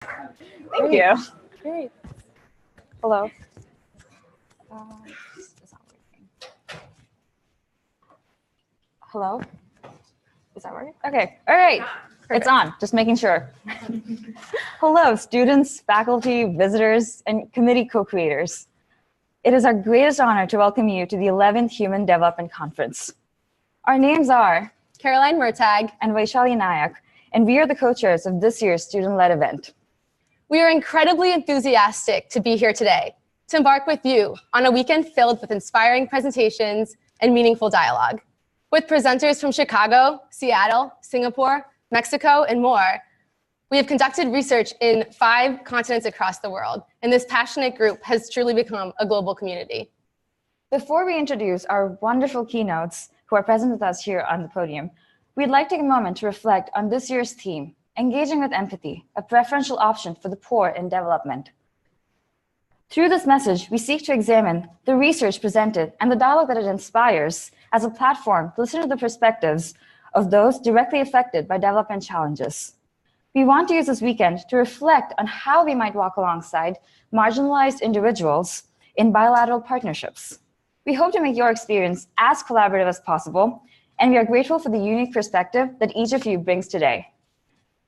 Thank you. Great. Hello. It's not working. Hello? Is that working? Okay. All right. It's on. Just making sure. Hello, students, faculty, visitors, and committee co-creators. It is our greatest honor to welcome you to the 11th Human Development Conference. Our names are Caroline Murtag and Vaishali Nayak, and we are the co-chairs of this year's student-led event. We are incredibly enthusiastic to be here today, to embark with you on a weekend filled with inspiring presentations and meaningful dialogue. With presenters from Chicago, Seattle, Singapore, Mexico, and more, we have conducted research in 5 continents across the world, and this passionate group has truly become a global community. Before we introduce our wonderful keynotes who are present with us here on the podium, we'd like to take a moment to reflect on this year's theme, Engaging with Empathy, a preferential option for the poor in development. Through this message, we seek to examine the research presented and the dialogue that it inspires as a platform to listen to the perspectives of those directly affected by development challenges. We want to use this weekend to reflect on how we might walk alongside marginalized individuals in bilateral partnerships. We hope to make your experience as collaborative as possible, and we are grateful for the unique perspective that each of you brings today.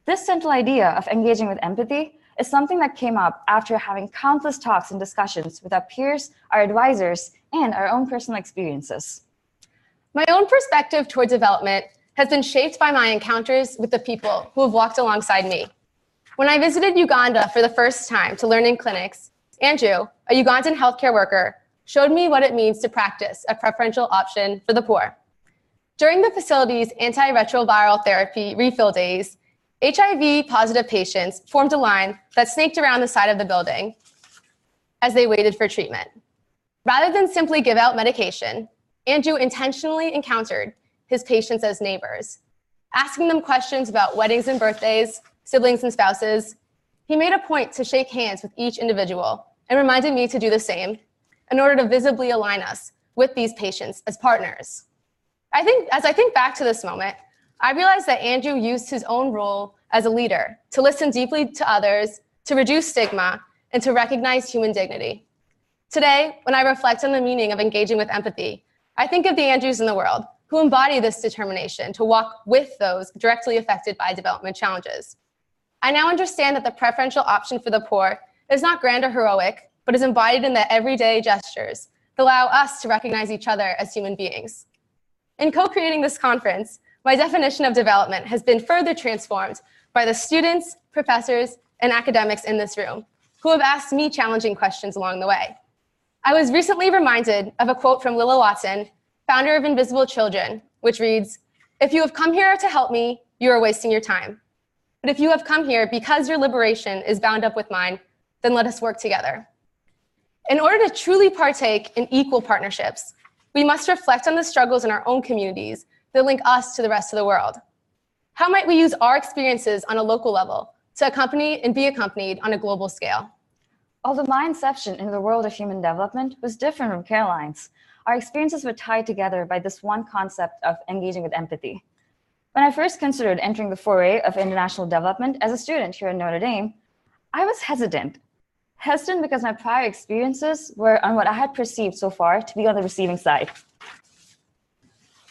This central idea of engaging with empathy is something that came up after having countless talks and discussions with our peers, our advisors, and our own personal experiences. My own perspective toward development has been shaped by my encounters with the people who have walked alongside me. When I visited Uganda for the first time to learn in clinics, Andrew, a Ugandan healthcare worker, showed me what it means to practice a preferential option for the poor. During the facility's antiretroviral therapy refill days, HIV-positive patients formed a line that snaked around the side of the building as they waited for treatment. Rather than simply give out medication, Andrew intentionally encountered his patients as neighbors, asking them questions about weddings and birthdays, siblings and spouses. He made a point to shake hands with each individual and reminded me to do the same in order to visibly align us with these patients as partners. As I think back to this moment, I realized that Andrew used his own role as a leader to listen deeply to others, to reduce stigma, and to recognize human dignity. Today, when I reflect on the meaning of engaging with empathy, I think of the Andrews in the world who embody this determination to walk with those directly affected by development challenges. I now understand that the preferential option for the poor is not grand or heroic, but is embodied in the everyday gestures that allow us to recognize each other as human beings. In co-creating this conference, my definition of development has been further transformed by the students, professors, and academics in this room who have asked me challenging questions along the way. I was recently reminded of a quote from Lilla Watson, founder of Invisible Children, which reads, "If you have come here to help me, you are wasting your time. But if you have come here because your liberation is bound up with mine, then let us work together." In order to truly partake in equal partnerships, we must reflect on the struggles in our own communities that link us to the rest of the world. How might we use our experiences on a local level to accompany and be accompanied on a global scale? Although my inception into the world of human development was different from Caroline's, our experiences were tied together by this one concept of engaging with empathy. When I first considered entering the foray of international development as a student here at Notre Dame, I was hesitant. Hesitant because my prior experiences were on what I had perceived so far to be on the receiving side.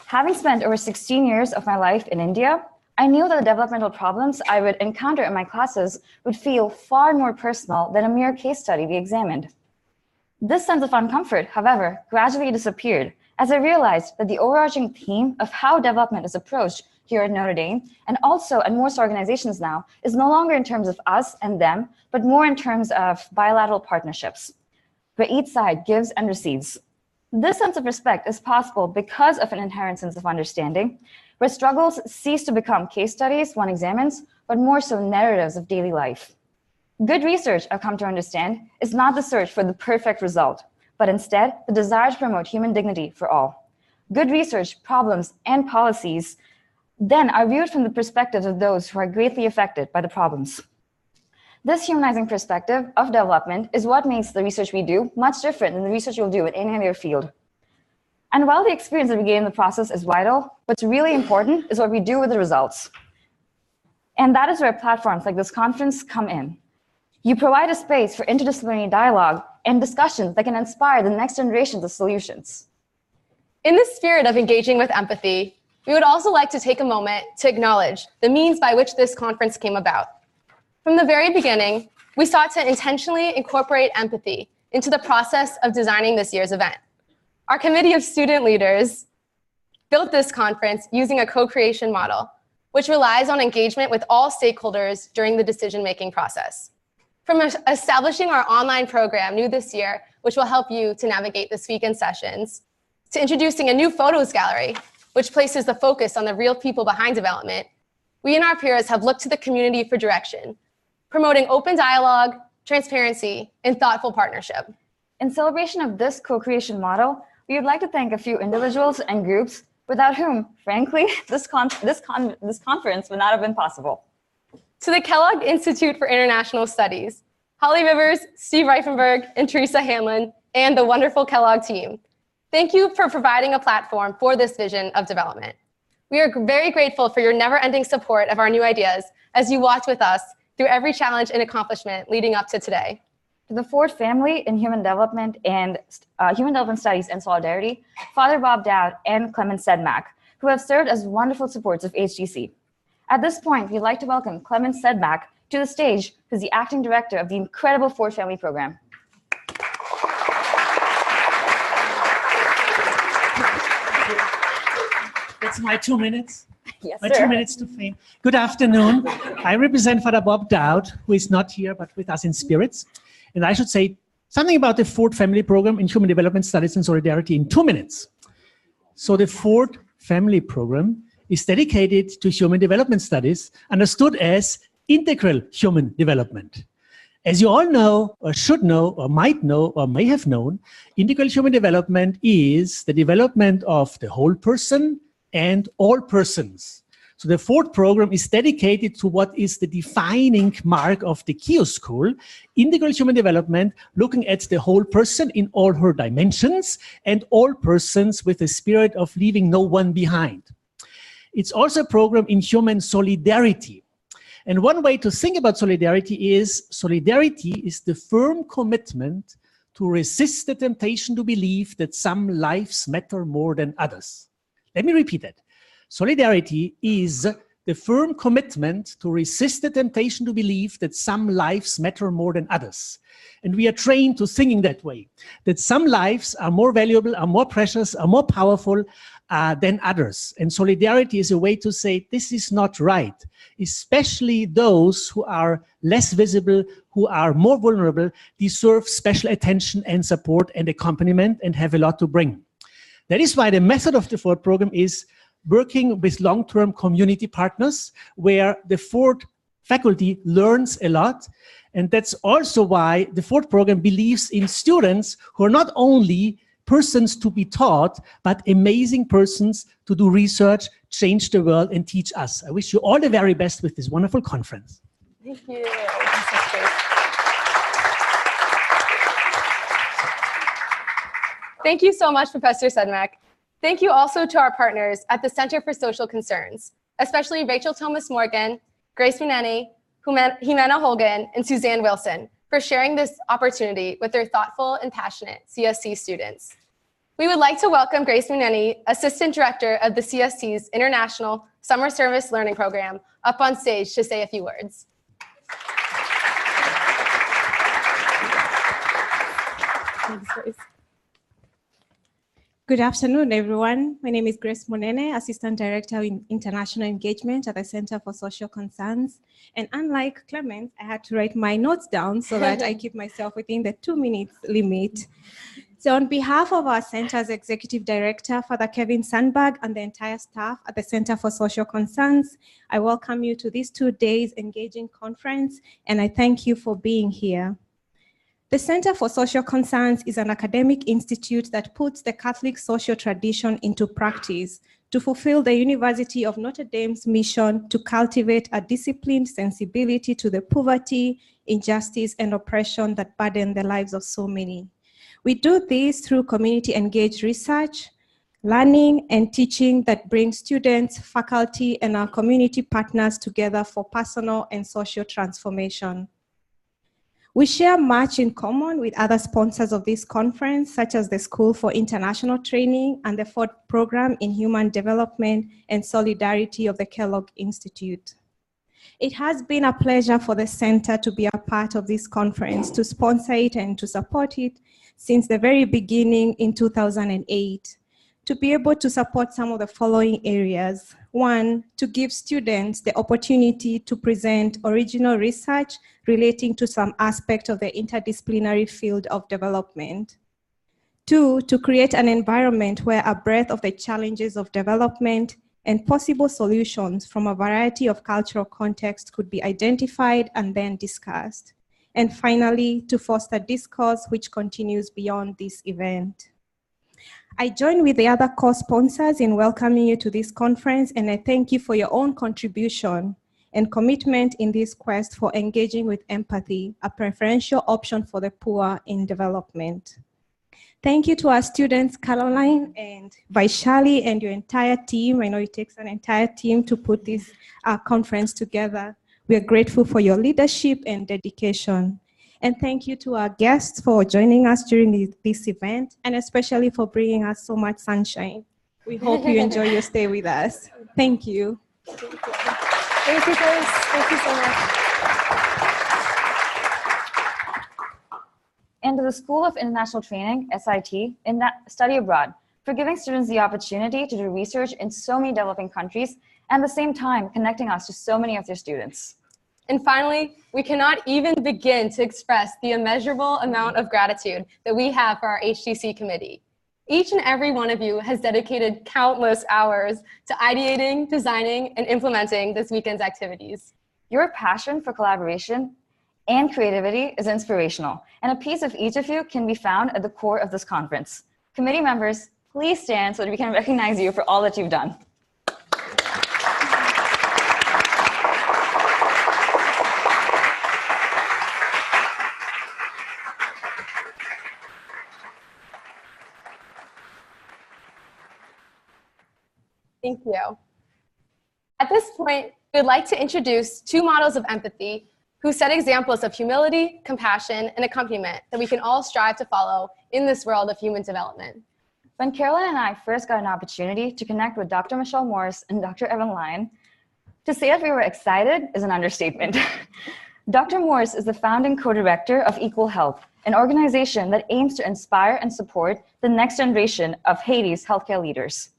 Having spent over 16 years of my life in India, I knew that the developmental problems I would encounter in my classes would feel far more personal than a mere case study we examined. This sense of uncomfort, however, gradually disappeared as I realized that the overarching theme of how development is approached here at Notre Dame, and also at most organizations now, is no longer in terms of us and them, but more in terms of bilateral partnerships, where each side gives and receives. This sense of respect is possible because of an inherent sense of understanding, where struggles cease to become case studies one examines, but more so narratives of daily life. Good research, I've come to understand, is not the search for the perfect result, but instead the desire to promote human dignity for all. Good research, problems, and policies then are viewed from the perspectives of those who are greatly affected by the problems. This humanizing perspective of development is what makes the research we do much different than the research you'll do in any other field. And while the experience that we gain in the process is vital, what's really important is what we do with the results. And that is where platforms like this conference come in. You provide a space for interdisciplinary dialogue and discussions that can inspire the next generations of solutions. In the spirit of engaging with empathy, we would also like to take a moment to acknowledge the means by which this conference came about. From the very beginning, we sought to intentionally incorporate empathy into the process of designing this year's event. Our committee of student leaders built this conference using a co-creation model, which relies on engagement with all stakeholders during the decision-making process. From establishing our online program new this year, which will help you to navigate this weekend sessions, to introducing a new photos gallery, which places the focus on the real people behind development, we and our peers have looked to the community for direction, promoting open dialogue, transparency, and thoughtful partnership. In celebration of this co-creation model, we would like to thank a few individuals and groups without whom, frankly, this conference would not have been possible. To the Kellogg Institute for International Studies, Holly Rivers, Steve Reifenberg, and Teresa Hanlon, and the wonderful Kellogg team, thank you for providing a platform for this vision of development. We are very grateful for your never-ending support of our new ideas as you walked with us through every challenge and accomplishment leading up to today. To the Ford family in Human Development Studies and Solidarity, Father Bob Dowd and Clement Sedmak, who have served as wonderful supports of HDC. At this point, we'd like to welcome Clement Sedmak to the stage, who's the acting director of the incredible Ford Family Program. That's my 2 minutes. Yes, my sir. 2 minutes to fame. Good afternoon. I represent Father Bob Dowd, who is not here, but with us in spirits. And I should say something about the Ford Family Program in Human Development Studies and Solidarity in 2 minutes. So the Ford Family Program is dedicated to human development studies, understood as integral human development. As you all know, or should know, or might know, or may have known, integral human development is the development of the whole person and all persons. So the Ford program is dedicated to what is the defining mark of the KIO school, integral human development, looking at the whole person in all her dimensions and all persons with the spirit of leaving no one behind. It's also a program in human solidarity. And one way to think about solidarity is the firm commitment to resist the temptation to believe that some lives matter more than others. Let me repeat that. Solidarity is the firm commitment to resist the temptation to believe that some lives matter more than others. And we are trained to thinking that way, that some lives are more valuable, are more precious, are more powerful than others. And solidarity is a way to say this is not right, especially those who are less visible, who are more vulnerable, deserve special attention and support and accompaniment and have a lot to bring. That is why the method of the Ford program is working with long-term community partners where the Ford faculty learns a lot. And that's also why the Ford program believes in students who are not only persons to be taught, but amazing persons to do research, change the world, and teach us. I wish you all the very best with this wonderful conference. Thank you. Thank you so much, Professor Sedmak. Thank you also to our partners at the Center for Social Concerns, especially Rachel Thomas Morgan, Grace Mulaney, Jimena Holgan, and Suzanne Wilson for sharing this opportunity with their thoughtful and passionate CSC students. We would like to welcome Grace Mulaney, Assistant Director of the CSC's International Summer Service Learning Program, up on stage to say a few words. Thanks, Grace. Good afternoon, everyone. My name is Grace Monene, Assistant Director in International Engagement at the Center for Social Concerns. And unlike Clement, I had to write my notes down so that I keep myself within the 2 minutes limit. So on behalf of our center's Executive Director, Father Kevin Sandberg, and the entire staff at the Center for Social Concerns, I welcome you to this 2 days engaging conference, and I thank you for being here. The Center for Social Concerns is an academic institute that puts the Catholic social tradition into practice to fulfill the University of Notre Dame's mission to cultivate a disciplined sensibility to the poverty, injustice, and oppression that burden the lives of so many. We do this through community-engaged research, learning, and teaching that brings students, faculty, and our community partners together for personal and social transformation. We share much in common with other sponsors of this conference, such as the School for International Training and the Ford Program in Human Development and Solidarity of the Kellogg Institute. It has been a pleasure for the center to be a part of this conference, to sponsor it and to support it since the very beginning in 2008. To be able to support some of the following areas. One, to give students the opportunity to present original research relating to some aspect of the interdisciplinary field of development. Two, to create an environment where a breadth of the challenges of development and possible solutions from a variety of cultural contexts could be identified and then discussed. And finally, to foster discourse which continues beyond this event. I join with the other co-sponsors in welcoming you to this conference, and I thank you for your own contribution and commitment in this quest for engaging with empathy, a preferential option for the poor in development. Thank you to our students, Caroline and Vaishali and your entire team. I know it takes an entire team to put this conference together. We are grateful for your leadership and dedication. And thank you to our guests for joining us during this event, and especially for bringing us so much sunshine. We hope you enjoy your stay with us. Thank you. Thank you, Grace. Thank you so much. And to the School of International Training, SIT, in that study abroad, for giving students the opportunity to do research in so many developing countries, and at the same time connecting us to so many of their students. And finally, we cannot even begin to express the immeasurable amount of gratitude that we have for our HDC committee. Each and every one of you has dedicated countless hours to ideating, designing, and implementing this weekend's activities. Your passion for collaboration and creativity is inspirational, and a piece of each of you can be found at the core of this conference. Committee members, please stand so that we can recognize you for all that you've done. Thank you. At this point, we would like to introduce two models of empathy who set examples of humility, compassion, and accompaniment that we can all strive to follow in this world of human development. When Carolyn and I first got an opportunity to connect with Dr. Michelle Morris and Dr. Evan Lyon, to say that we were excited is an understatement. Dr. Morris is the founding co-director of Equal Health, an organization that aims to inspire and support the next generation of Haiti's healthcare leaders.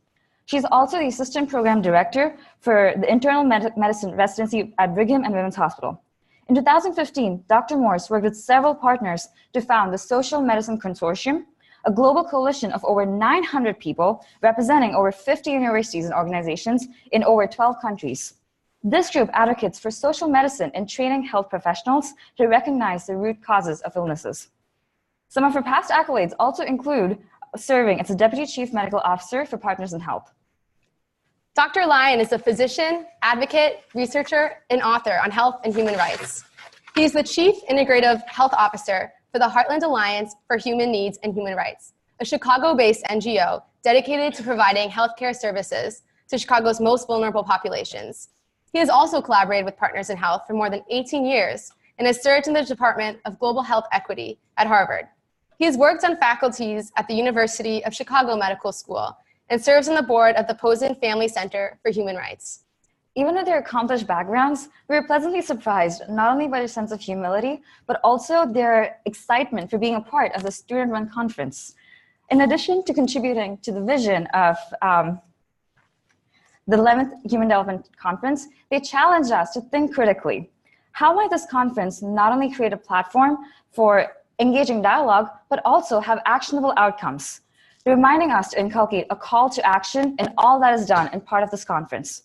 She's also the assistant program director for the internal medicine residency at Brigham and Women's Hospital. In 2015, Dr. Morris worked with several partners to found the Social Medicine Consortium, a global coalition of over 900 people representing over 50 universities and organizations in over 12 countries. This group advocates for social medicine and training health professionals to recognize the root causes of illnesses. Some of her past accolades also include serving as the Deputy Chief Medical Officer for Partners in Health. Dr. Lyon is a physician, advocate, researcher, and author on health and human rights. He is the Chief Integrative Health Officer for the Heartland Alliance for Human Needs and Human Rights, a Chicago-based NGO dedicated to providing healthcare services to Chicago's most vulnerable populations. He has also collaborated with Partners in Health for more than 18 years and has served in the Department of Global Health Equity at Harvard. He has worked on faculties at the University of Chicago Medical School and serves on the board of the Posen Family Center for Human Rights. Even with their accomplished backgrounds, we were pleasantly surprised not only by their sense of humility, but also their excitement for being a part of the student-run conference. In addition to contributing to the vision of the 11th Human Development Conference, they challenged us to think critically. How might this conference not only create a platform for engaging dialogue, but also have actionable outcomes? They're reminding us to inculcate a call to action in all that is done and part of this conference.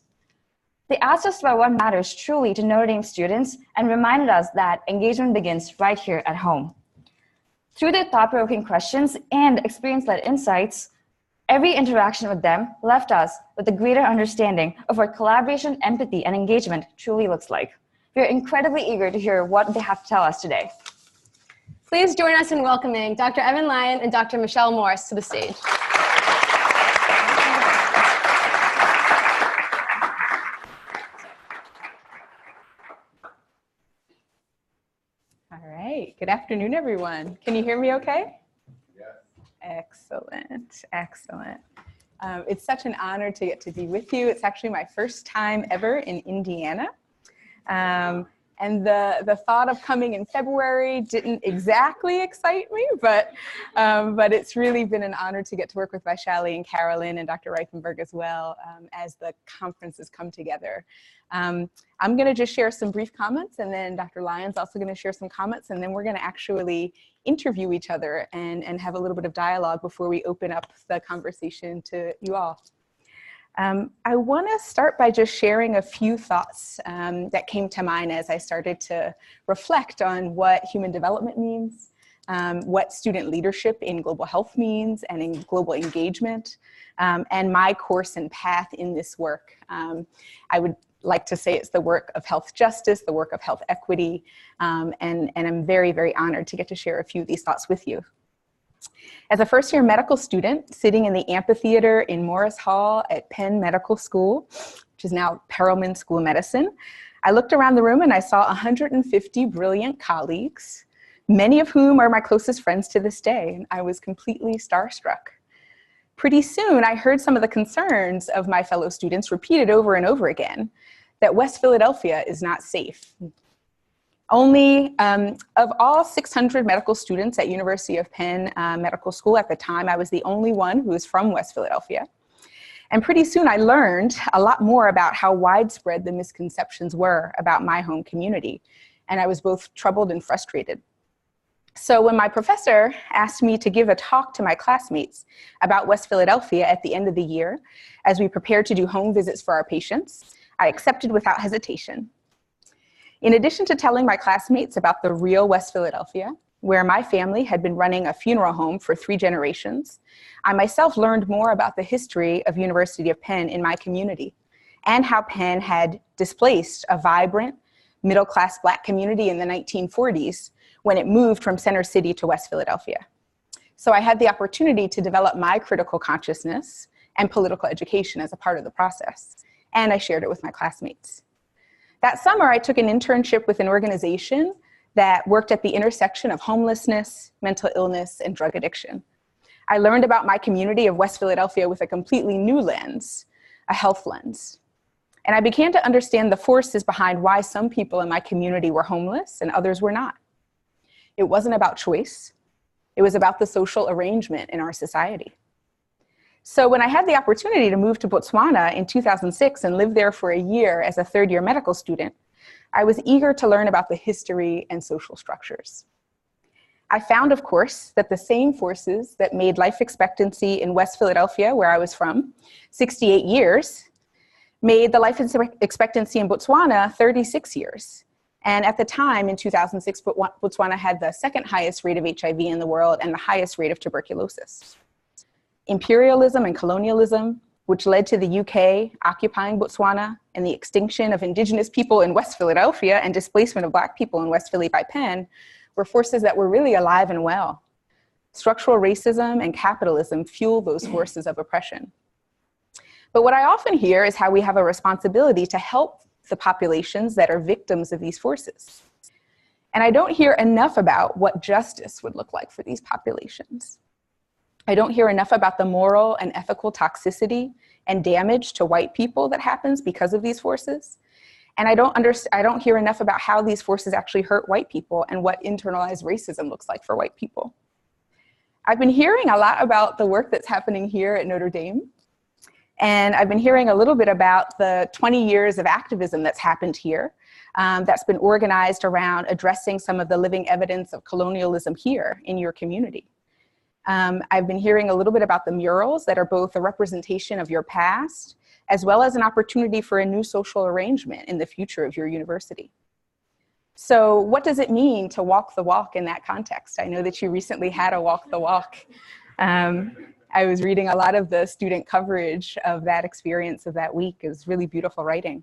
They asked us about what matters truly to Notre Dame students and reminded us that engagement begins right here at home. Through their thought-provoking questions and experience-led insights, every interaction with them left us with a greater understanding of what collaboration, empathy, and engagement truly looks like. We are incredibly eager to hear what they have to tell us today. Please join us in welcoming Dr. Evan Lyon and Dr. Michelle Morris to the stage. All right, good afternoon, everyone. Can you hear me okay? Yes. Excellent, excellent. It's such an honor to get to be with you. It's actually my first time ever in Indiana. And the thought of coming in February didn't exactly excite me, but it's really been an honor to get to work with Vaishali and Carolyn and Dr. Reifenberg as well as the conferences come together. I'm going to just share some brief comments, and then Dr. Lyon's also going to share some comments, and then we're going to actually interview each other and have a little bit of dialogue before we open up the conversation to you all. I want to start by just sharing a few thoughts that came to mind as I started to reflect on what human development means, what student leadership in global health means and in global engagement, and my course and path in this work. I would like to say it's the work of health justice, the work of health equity, and I'm very, very honored to get to share a few of these thoughts with you. As a first-year medical student sitting in the amphitheater in Morris Hall at Penn Medical School, which is now Perelman School of Medicine, I looked around the room and I saw 150 brilliant colleagues, many of whom are my closest friends to this day, and I was completely starstruck. Pretty soon, I heard some of the concerns of my fellow students repeated over and over again, that West Philadelphia is not safe. Only of all 600 medical students at University of Penn Medical School at the time, I was the only one who was from West Philadelphia. And pretty soon I learned a lot more about how widespread the misconceptions were about my home community. And I was both troubled and frustrated. So when my professor asked me to give a talk to my classmates about West Philadelphia at the end of the year, as we prepared to do home visits for our patients, I accepted without hesitation. In addition to telling my classmates about the real West Philadelphia, where my family had been running a funeral home for 3 generations, I myself learned more about the history of University of Penn in my community and how Penn had displaced a vibrant middle-class Black community in the 1940s when it moved from Center City to West Philadelphia. So I had the opportunity to develop my critical consciousness and political education as a part of the process, and I shared it with my classmates. That summer, I took an internship with an organization that worked at the intersection of homelessness, mental illness, and drug addiction. I learned about my community of West Philadelphia with a completely new lens, a health lens. And I began to understand the forces behind why some people in my community were homeless and others were not. It wasn't about choice. It was about the social arrangement in our society. So when I had the opportunity to move to Botswana in 2006 and live there for a year as a third-year medical student, I was eager to learn about the history and social structures. I found, of course, that the same forces that made life expectancy in West Philadelphia, where I was from, 68 years, made the life expectancy in Botswana 36 years. And at the time, in 2006, Botswana had the second highest rate of HIV in the world and the highest rate of tuberculosis. Imperialism and colonialism, which led to the UK occupying Botswana and the extinction of indigenous people in West Philadelphia and displacement of Black people in West Philly by Penn, were forces that were really alive and well. Structural racism and capitalism fuel those forces of oppression. But what I often hear is how we have a responsibility to help the populations that are victims of these forces. And I don't hear enough about what justice would look like for these populations. I don't hear enough about the moral and ethical toxicity and damage to white people that happens because of these forces. And I don't hear enough about how these forces actually hurt white people and what internalized racism looks like for white people. I've been hearing a lot about the work that's happening here at Notre Dame. And I've been hearing a little bit about the 20 years of activism that's happened here, that's been organized around addressing some of the living evidence of colonialism here in your community. I've been hearing a little bit about the murals that are both a representation of your past, as well as an opportunity for a new social arrangement in the future of your university. So what does it mean to walk the walk in that context? I know that you recently had a walk the walk. I was reading a lot of the student coverage of that experience of that week. It was really beautiful writing.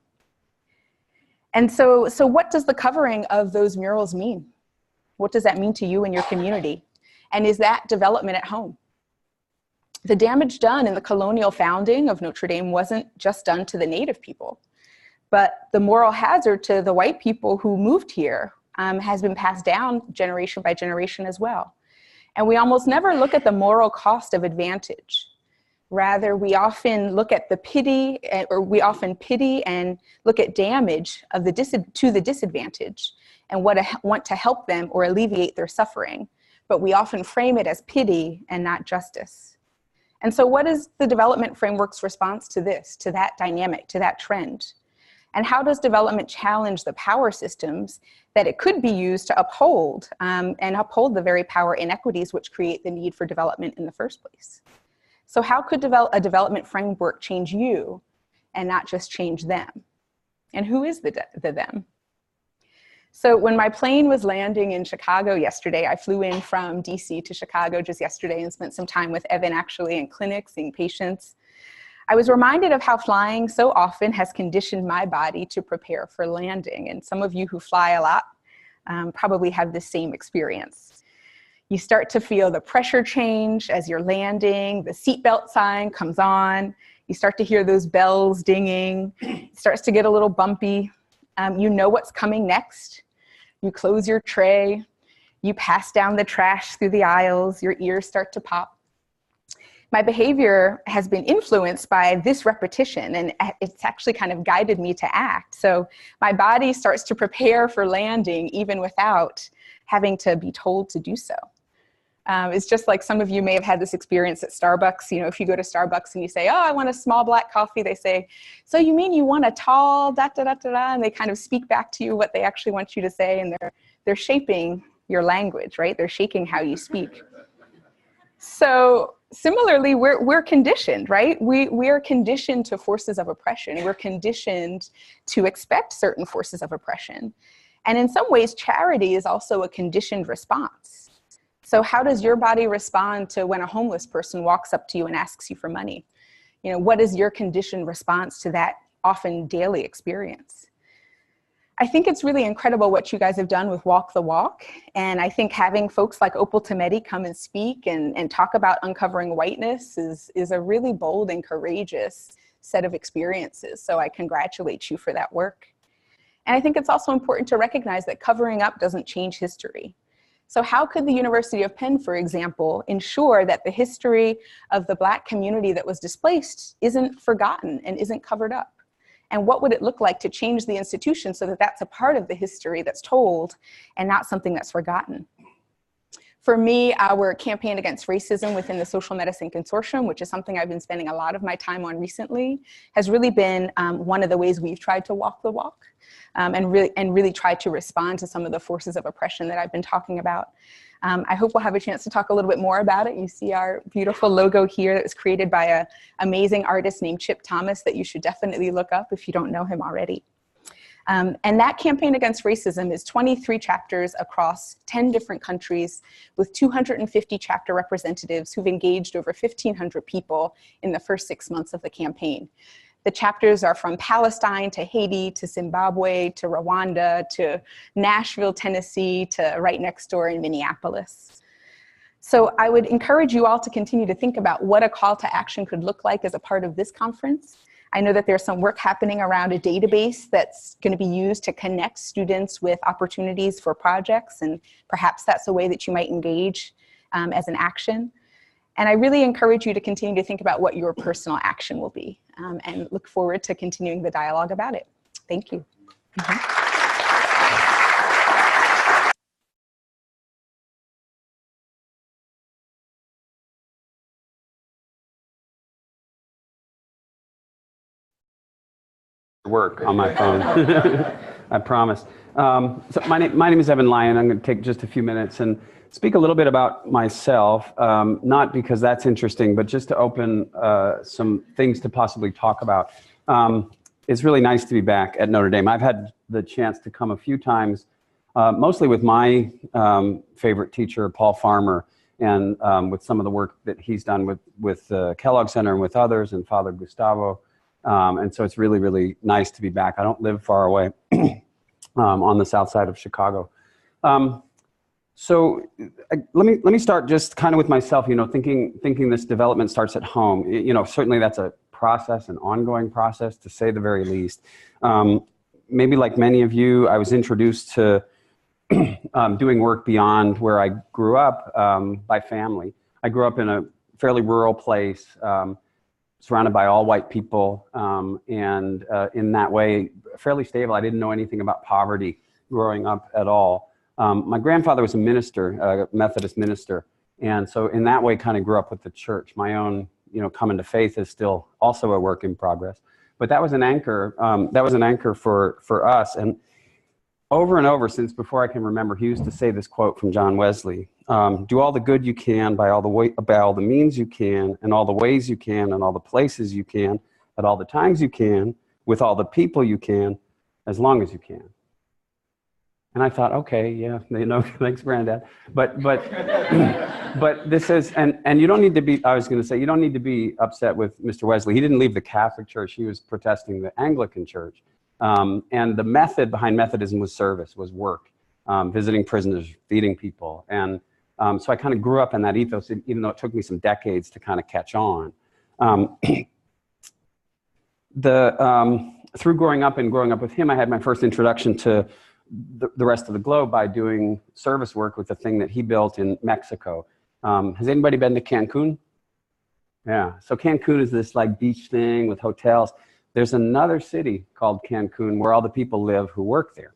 And so what does the covering of those murals mean? What does that mean to you and your community? And is that development at home? The damage done in the colonial founding of Notre Dame wasn't just done to the native people, but the moral hazard to the white people who moved here has been passed down generation by generation as well. And we almost never look at the moral cost of advantage. Rather, we often look at the pity, or we often pity and look at damage of to the disadvantage and want to help them or alleviate their suffering. But we often frame it as pity and not justice. And so what is the development framework's response to this, to that dynamic, to that trend? And how does development challenge the power systems that it could be used to uphold and uphold the very power inequities which create the need for development in the first place? So how could a development framework change you and not just change them? And who is the them? So when my plane was landing in Chicago yesterday, I flew in from DC to Chicago just yesterday and spent some time with Evan actually in clinic, seeing patients. I was reminded of how flying so often has conditioned my body to prepare for landing. And some of you who fly a lot probably have the same experience. You start to feel the pressure change as you're landing, the seatbelt sign comes on, you start to hear those bells dinging, it starts to get a little bumpy. You know what's coming next. You close your tray, you pass down the trash through the aisles, your ears start to pop. My behavior has been influenced by this repetition, and it's actually kind of guided me to act. So my body starts to prepare for landing even without having to be told to do so. It's just like some of you may have had this experience at Starbucks. You know, if you go to Starbucks and you say, oh, I want a small black coffee, they say, so you mean you want a tall da-da-da-da-da, and they kind of speak back to you what they actually want you to say, and they're shaping your language, right? They're shaking how you speak. So similarly, we're conditioned, right? We are conditioned to forces of oppression. We're conditioned to expect certain forces of oppression. And in some ways, charity is also a conditioned response. So how does your body respond to when a homeless person walks up to you and asks you for money? You know, what is your conditioned response to that often daily experience? I think it's really incredible what you guys have done with Walk the Walk. And I think having folks like Opal Tometi come and speak and talk about uncovering whiteness is a really bold and courageous set of experiences. So I congratulate you for that work. And I think it's also important to recognize that covering up doesn't change history. So how could the University of Penn, for example, ensure that the history of the Black community that was displaced isn't forgotten and isn't covered up? And what would it look like to change the institution so that that's a part of the history that's told and not something that's forgotten? For me, our campaign against racism within the Social Medicine Consortium, which is something I've been spending a lot of my time on recently, has really been one of the ways we've tried to walk the walk and really try to respond to some of the forces of oppression that I've been talking about. I hope we'll have a chance to talk a little bit more about it. You see our beautiful logo here that was created by an amazing artist named Chip Thomas that you should definitely look up if you don't know him already. And that campaign against racism is 23 chapters across 10 different countries with 250 chapter representatives who've engaged over 1,500 people in the first 6 months of the campaign. The chapters are from Palestine to Haiti to Zimbabwe to Rwanda to Nashville, Tennessee to right next door in Minneapolis. So I would encourage you all to continue to think about what a call to action could look like as a part of this conference. I know that there's some work happening around a database that's going to be used to connect students with opportunities for projects, and perhaps that's a way that you might engage as an action. And I really encourage you to continue to think about what your personal action will be and look forward to continuing the dialogue about it. Thank you. Work on my phone. I promise. So my name is Evan Lyon. I'm going to take just a few minutes and speak a little bit about myself, not because that's interesting, but just to open some things to possibly talk about. It's really nice to be back at Notre Dame. I've had the chance to come a few times, mostly with my favorite teacher, Paul Farmer, and with some of the work that he's done with the Kellogg Center and with others, and Father Gustavo. And so it's really, really nice to be back. I don't live far away on the south side of Chicago. So let me start just kind of with myself, you know, thinking this development starts at home. You know, certainly that's a process, an ongoing process, to say the very least. Maybe like many of you, I was introduced to doing work beyond where I grew up by family. I grew up in a fairly rural place, surrounded by all white people, and in that way, fairly stable. I didn't know anything about poverty growing up at all. My grandfather was a minister, a Methodist minister, and so in that way kind of grew up with the church. My own, coming to faith is still also a work in progress. But that was an anchor. For us. And over and over, since before I can remember, he used to say this quote from John Wesley: "Do all the good you can by all the means you can, and all the ways you can, and all the places you can, at all the times you can, with all the people you can, as long as you can." And I thought, okay, yeah, thanks, Granddad. But but this is, and you don't need to be, I was going to say, you don't need to be upset with Mr. Wesley. He didn't leave the Catholic Church. He was protesting the Anglican Church. And the method behind Methodism was service, was work, visiting prisoners, feeding people. And so I kind of grew up in that ethos, even though it took me some decades to kind of catch on. Through growing up with him, I had my first introduction to the rest of the globe by doing service work with the thing that he built in Mexico. Has anybody been to Cancun? Yeah, so Cancun is this like beach thing with hotels. There's another city called Cancun where all the people live who work there.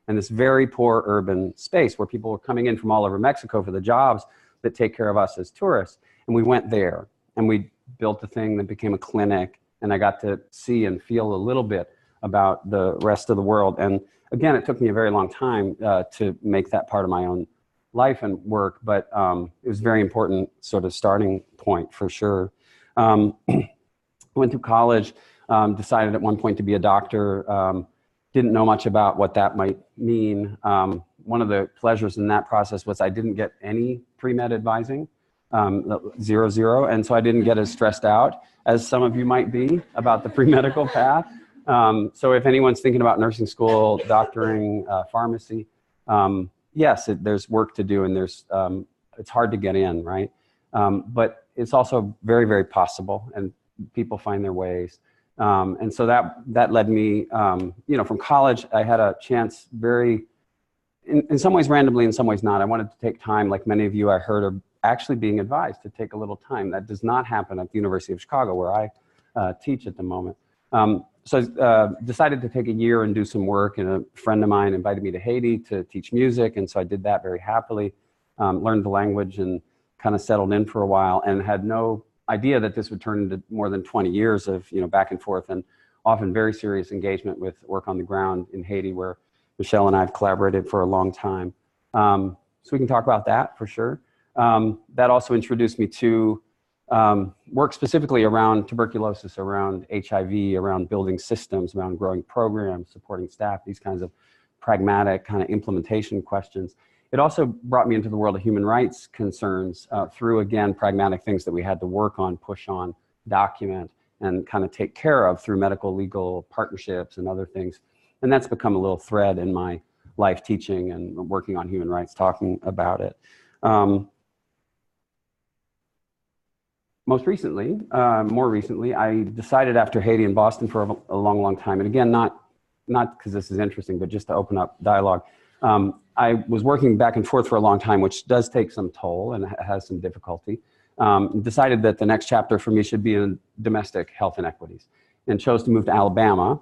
And this very poor urban space where people were coming in from all over Mexico for the jobs that take care of us as tourists. And we went there and we built a thing that became a clinic, and I got to see and feel a little bit about the rest of the world. And again, it took me a very long time to make that part of my own life and work, but it was a very important sort of starting point for sure. Went through college, decided at one point to be a doctor, didn't know much about what that might mean. One of the pleasures in that process was I didn't get any pre-med advising, 0, and so I didn't get as stressed out as some of you might be about the pre-medical path. So if anyone's thinking about nursing school, doctoring, pharmacy, yes, there's work to do, and it's hard to get in, right? But it's also very, very possible, and people find their ways. And so that led me, from college, I had a chance in some ways randomly, in some ways not. I wanted to take time, like many of you I heard are actually being advised to take a little time. That does not happen at the University of Chicago, where I teach at the moment. So I decided to take a year and do some work, and a friend of mine invited me to Haiti to teach music, and so I did that very happily, learned the language and kind of settled in for a while, and had no idea that this would turn into more than 20 years of back and forth and often very serious engagement with work on the ground in Haiti, where Michelle and I have collaborated for a long time. So we can talk about that for sure. That also introduced me to work specifically around tuberculosis, around HIV, around building systems, around growing programs, supporting staff, these kinds of pragmatic kind of implementation questions. It also brought me into the world of human rights concerns through, again, pragmatic things that we had to work on, push on, document, and kind of take care of through medical legal partnerships and other things. And that's become a little thread in my life, teaching and working on human rights, talking about it. More recently, I decided after Haiti and Boston for a long, long time, and again, not because this is interesting, but just to open up dialogue. I was working back and forth for a long time, which does take some toll and has some difficulty. Decided that the next chapter for me should be in domestic health inequities, and chose to move to Alabama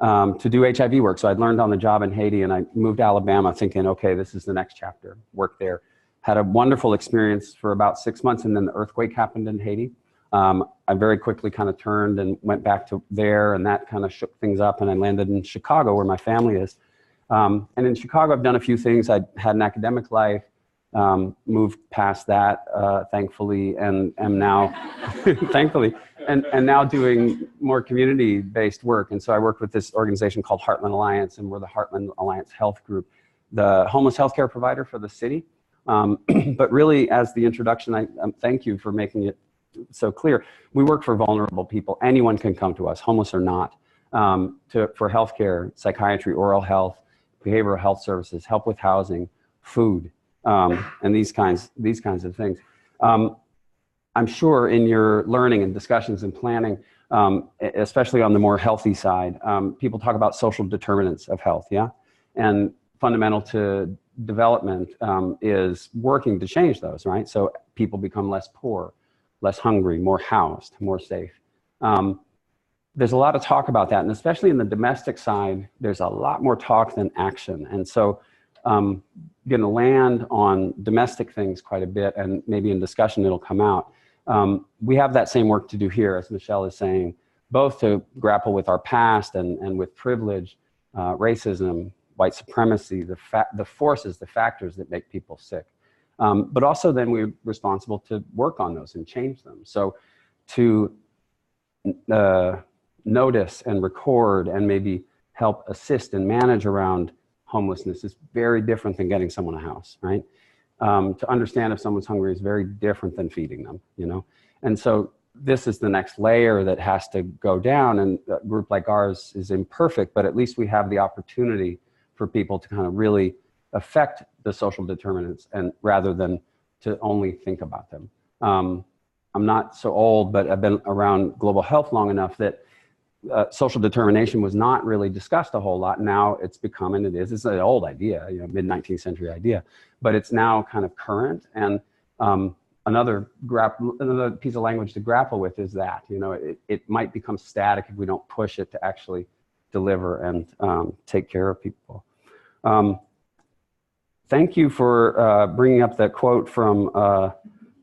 to do HIV work. So I'd learned on the job in Haiti, and I moved to Alabama thinking, okay, this is the next chapter, work there. Had a wonderful experience for about 6 months, and then the earthquake happened in Haiti. I very quickly kind of turned and went back to there, and that kind of shook things up, and I landed in Chicago, where my family is. And in Chicago, I've done a few things. I had an academic life, moved past that, thankfully, and am now, thankfully, and now doing more community-based work. And so I work with this organization called Heartland Alliance, and we're the Heartland Alliance Health Group, the homeless healthcare provider for the city. But really, as the introduction, I thank you for making it so clear. We work for vulnerable people. Anyone can come to us, homeless or not, for healthcare, psychiatry, oral health, behavioral health services, help with housing, food, and these kinds of things. I'm sure in your learning and discussions and planning, especially on the more healthy side, people talk about social determinants of health, yeah? And fundamental to development is working to change those, right? So people become less poor, less hungry, more housed, more safe. There's a lot of talk about that, and especially in the domestic side, there's a lot more talk than action. And so I'm going to land on domestic things quite a bit, and maybe in discussion it'll come out. We have that same work to do here, as Michelle is saying, both to grapple with our past and with privilege, racism, white supremacy, the forces, the factors that make people sick. But also then we're responsible to work on those and change them. So to notice and record and maybe help assist and manage around homelessness is very different than getting someone a house, right? To understand if someone's hungry is very different than feeding them, you know? And so this is the next layer that has to go down, and a group like ours is imperfect, but at least we have the opportunity for people to kind of really affect the social determinants, and rather than to only think about them. I'm not so old, but I've been around global health long enough that social determination was not really discussed a whole lot. Now it's become, and it's an old idea, you know, mid-19th century idea, but it's now kind of current. And another piece of language to grapple with is that, you know, it might become static if we don't push it to actually deliver and take care of people. Thank you for bringing up that quote from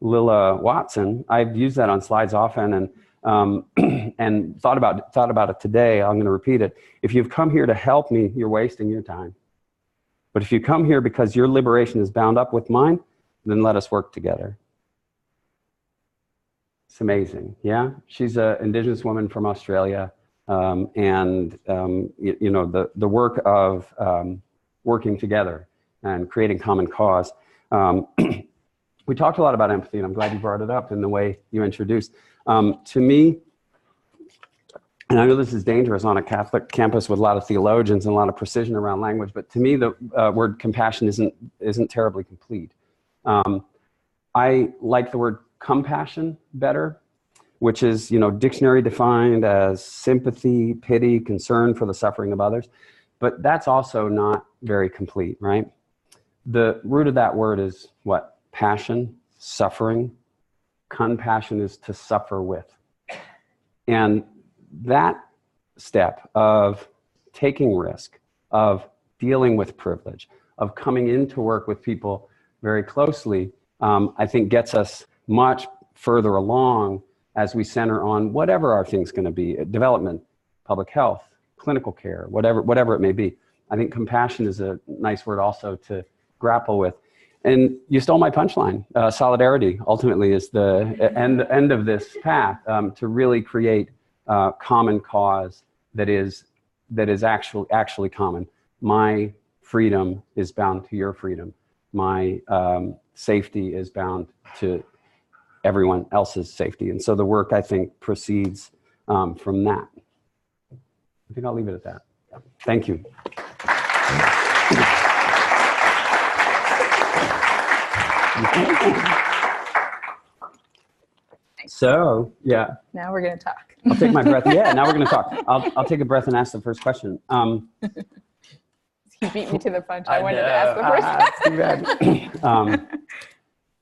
Lilla Watson. I've used that on slides often, and thought about it today. I'm going to repeat it. If you've come here to help me, you're wasting your time. But if you come here because your liberation is bound up with mine, then let us work together. It's amazing. Yeah, she's an Indigenous woman from Australia, and you know, the work of working together and creating common cause. We talked a lot about empathy, and I'm glad you brought it up in the way you introduced. To me, and I know this is dangerous on a Catholic campus with a lot of theologians and a lot of precision around language, but to me, the word compassion isn't terribly complete. I like the word compassion better, which is, you know, dictionary defined as sympathy, pity, concern for the suffering of others. But that's also not very complete, right? The root of that word is what? Passion, suffering. Compassion is to suffer with. And that step of taking risk, of dealing with privilege, of coming into work with people very closely, I think gets us much further along as we center on whatever our thing's going to be, development, public health, clinical care, whatever it may be. I think compassion is a nice word also to grapple with. And you stole my punchline. Solidarity ultimately is the end of this path, to really create common cause that is actually common. My freedom is bound to your freedom. My safety is bound to everyone else's safety. And so the work, I think, proceeds from that. I think I'll leave it at that. Thank you. So, yeah. Now we're going to talk. I'll take my breath. Yeah, now we're going to talk. I'll take a breath and ask the first question. He beat me to the punch. I wanted to ask the first question.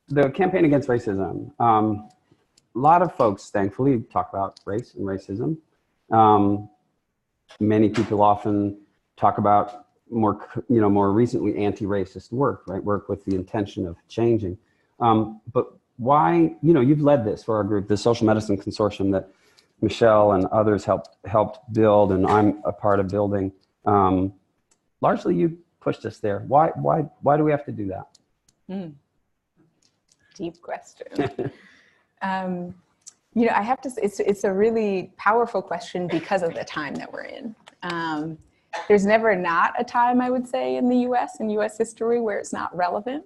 The campaign against racism. A lot of folks, thankfully, talk about race and racism. Many people often talk about more recently anti-racist work, right? Work with the intention of changing. But why, you've led this for our group, the Social Medicine Consortium that Michelle and others helped build, and I'm a part of building. Largely, you pushed us there. Why do we have to do that? Deep question. I have to say, it's a really powerful question because of the time that we're in. There's never not a time, I would say, in the US and US history where it's not relevant.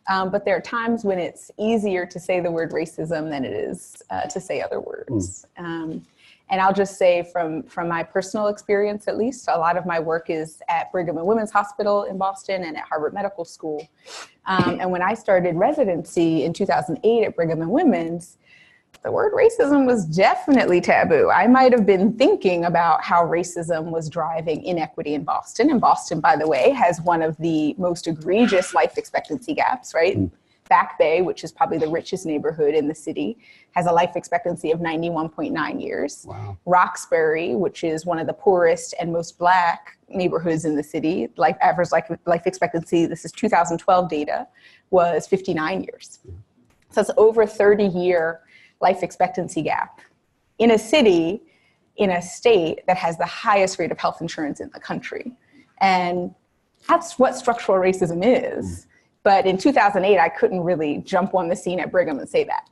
But there are times when it's easier to say the word racism than it is to say other words. And I'll just say from my personal experience, at least, a lot of my work is at Brigham and Women's Hospital in Boston and at Harvard Medical School. And when I started residency in 2008 at Brigham and Women's, the word racism was definitely taboo. I might have been thinking about how racism was driving inequity in Boston. And Boston, by the way, has one of the most egregious life expectancy gaps, right? Back Bay, which is probably the richest neighborhood in the city, has a life expectancy of 91.9 years. Wow. Roxbury, which is one of the poorest and most Black neighborhoods in the city, average life expectancy, this is 2012 data, was 59 years. So it's over 30-year life expectancy gap in a city, in a state that has the highest rate of health insurance in the country. And that's what structural racism is. But in 2008, I couldn't really jump on the scene at Brigham and say that.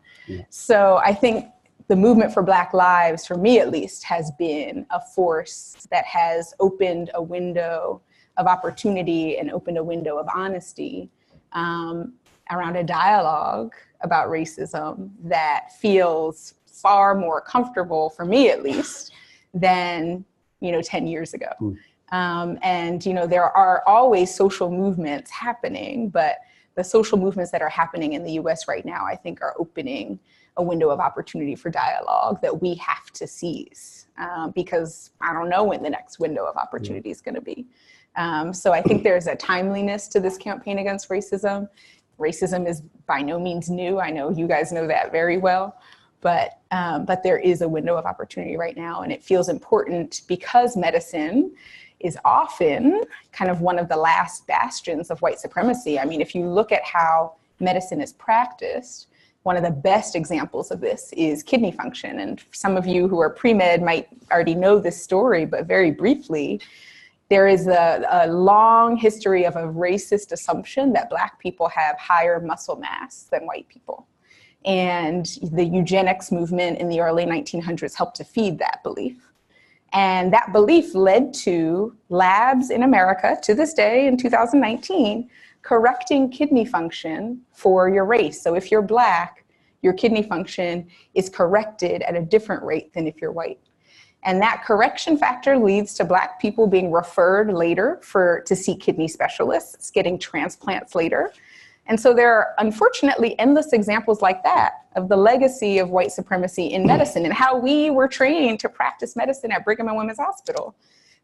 So I think the movement for Black lives, for me at least, has been a force that has opened a window of opportunity and opened a window of honesty around a dialogue about racism that feels far more comfortable, for me at least, than 10 years ago. And there are always social movements happening, but the social movements that are happening in the US right now, I think, are opening a window of opportunity for dialogue that we have to seize, because I don't know when the next window of opportunity is going to be. So I think there's a timeliness to this campaign against racism. Racism is by no means new. I know you guys know that very well, but there is a window of opportunity right now, and it feels important because medicine is often kind of one of the last bastions of white supremacy. I mean, if you look at how medicine is practiced, one of the best examples of this is kidney function. And some of you who are pre-med might already know this story, but very briefly, there is a long history of a racist assumption that Black people have higher muscle mass than white people. And the eugenics movement in the early 1900s helped to feed that belief. And that belief led to labs in America to this day in 2019 correcting kidney function for your race. So if you're Black, your kidney function is corrected at a different rate than if you're white. And that correction factor leads to Black people being referred later to see kidney specialists, getting transplants later. And so there are unfortunately endless examples like that of the legacy of white supremacy in medicine and how we were trained to practice medicine at Brigham and Women's Hospital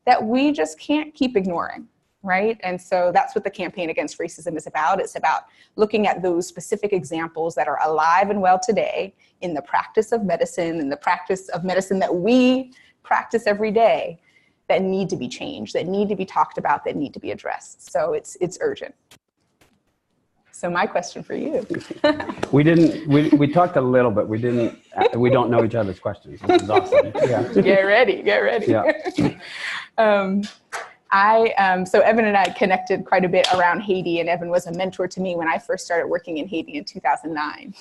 that we just can't keep ignoring, right? And so that's what the campaign against racism is about. It's about looking at those specific examples that are alive and well today in the practice of medicine, in the practice of medicine that we practice every day, that need to be changed, that need to be talked about, that need to be addressed. So it's urgent. So my question for you. We talked a little bit. We don't know each other's questions, which is awesome. Yeah. Get ready. Yeah. So Evan and I connected quite a bit around Haiti, and Evan was a mentor to me when I first started working in Haiti in 2009.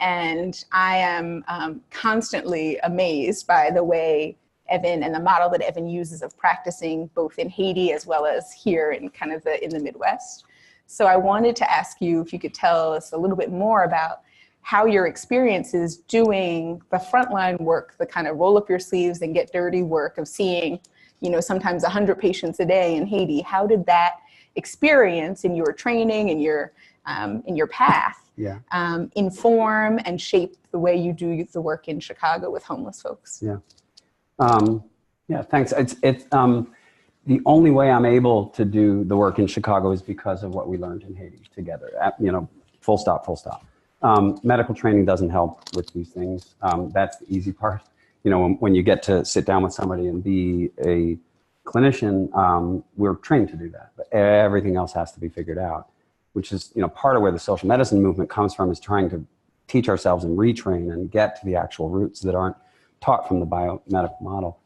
And I am constantly amazed by the way Evan and the model that Evan uses of practicing both in Haiti as well as here in kind of in the Midwest. So I wanted to ask you if you could tell us a little bit more about how your experience is doing the frontline work, the kind of roll up your sleeves and get dirty work of seeing, sometimes 100 patients a day in Haiti. How did that experience in your training and in your path inform and shape the way you do the work in Chicago with homeless folks? Thanks. It's the only way I'm able to do the work in Chicago is because of what we learned in Haiti together. Full stop. Medical training doesn't help with these things. That's the easy part. When you get to sit down with somebody and be a clinician, we're trained to do that, but everything else has to be figured out, which is, part of where the social medicine movement comes from, is trying to teach ourselves and retrain and get to the actual roots that aren't taught from the biomedical model.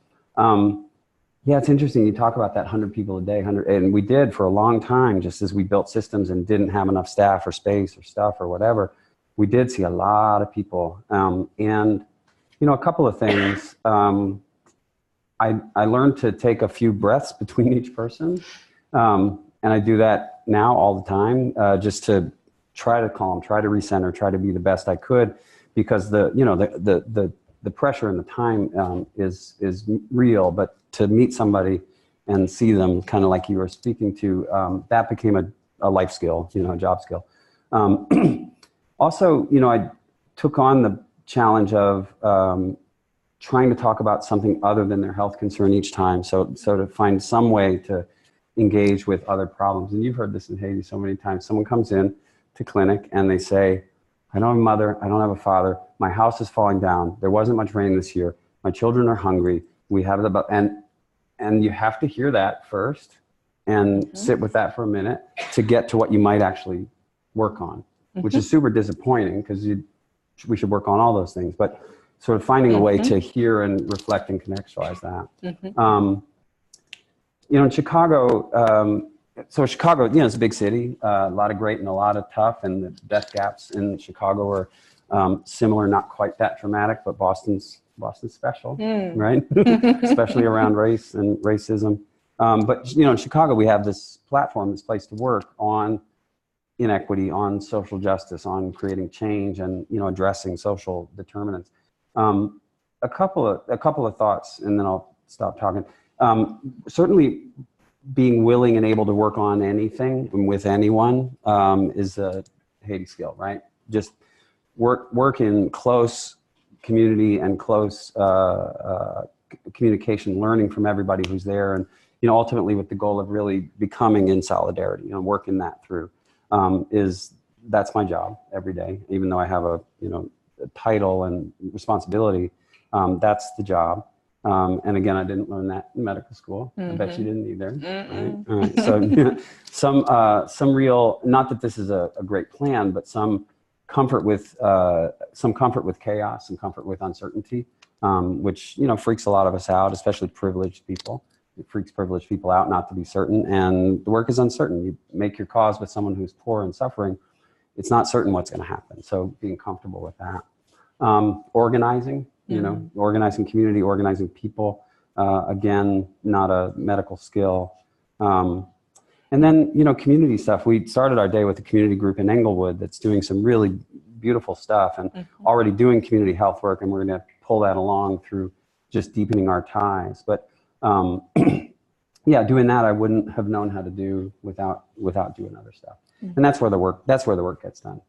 It's interesting. You talk about that 100 people a day, and we did for a long time, just as we built systems and didn't have enough staff or space or stuff or whatever. We did see a lot of people. And, a couple of things. I learned to take a few breaths between each person. And I do that now all the time, just to try to calm, try to recenter, try to be the best I could, because the pressure and the time is real. But to meet somebody and see them kind of like you were speaking to, that became a life skill, a job skill. Also, I took on challenge of trying to talk about something other than their health concern each time. So to find some way to engage with other problems. And you've heard this in Haiti so many times. Someone comes in to clinic and they say, I don't have a mother, I don't have a father, my house is falling down, there wasn't much rain this year, my children are hungry, we have and you have to hear that first and sit with that for a minute to get to what you might actually work on, which is super disappointing because we should work on all those things, but sort of finding a way to hear and reflect and contextualize that. You know, in Chicago, so Chicago, you know, it's a big city, a lot of great and a lot of tough, and the death gaps in Chicago are similar, not quite that dramatic, but Boston's special, right? Especially around race and racism. But, you know, in Chicago, we have this platform, this place to work on inequity, on social justice, on creating change and, you know, addressing social determinants. A couple of thoughts, and then I'll stop talking. Certainly being willing and able to work on anything with anyone is a Haiti skill, right? Just work in close community and close communication, learning from everybody who's there, and, you know, ultimately with the goal of really becoming in solidarity, you know, working that through that's my job every day, even though I have a, you know, a title and responsibility. That's the job. And again, I didn't learn that in medical school. I bet you didn't either. Right? All right. So some real, not that this is a great plan, but some comfort with chaos, some comfort with uncertainty, which, you know, freaks a lot of us out, especially privileged people. It freaks privileged people out not to be certain, and the work is uncertain. You make your cause with someone who's poor and suffering, it's not certain what's going to happen. So being comfortable with that. Organizing, you know, organizing community, organizing people, again, not a medical skill. And then, you know, community stuff. We started our day with a community group in Englewood that's doing some really beautiful stuff and already doing community health work, and we're going to pull that along through just deepening our ties. But yeah, doing that I wouldn't have known how to do without doing other stuff. And that's where the work gets done.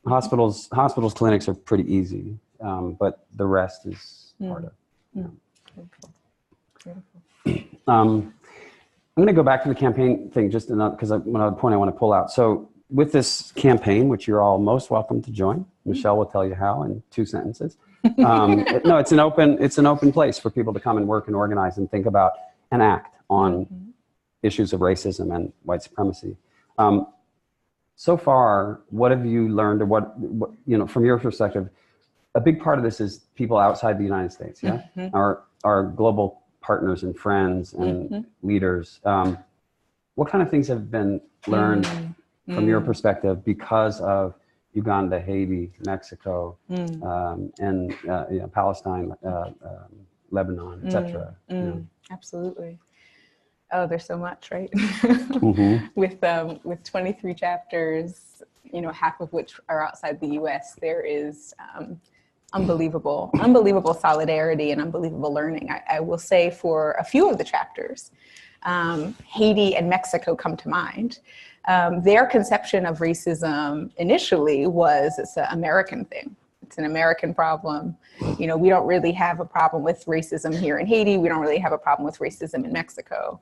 Hospitals, clinics are pretty easy, but the rest is harder. Yeah. I'm going to go back to the campaign thing just because another point I want to pull out. So with this campaign, which you're all most welcome to join, Michelle will tell you how in 2 sentences. No, it's an open place for people to come and work and organize and think about and act on issues of racism and white supremacy. So far, what have you learned, or what, you know, from your perspective? A big part of this is people outside the United States, yeah, our global partners and friends and leaders. What kind of things have been learned from your perspective because of Uganda, Haiti, Mexico, and you know, Palestine, Lebanon, etc.? Absolutely. Oh, there's so much, right? With 23 chapters, you know, half of which are outside the U.S., there is unbelievable solidarity and unbelievable learning. I will say for a few of the chapters, Haiti and Mexico come to mind. Their conception of racism initially was it's an American thing. It's an American problem. You know, we don't really have a problem with racism here in Haiti. We don't really have a problem with racism in Mexico.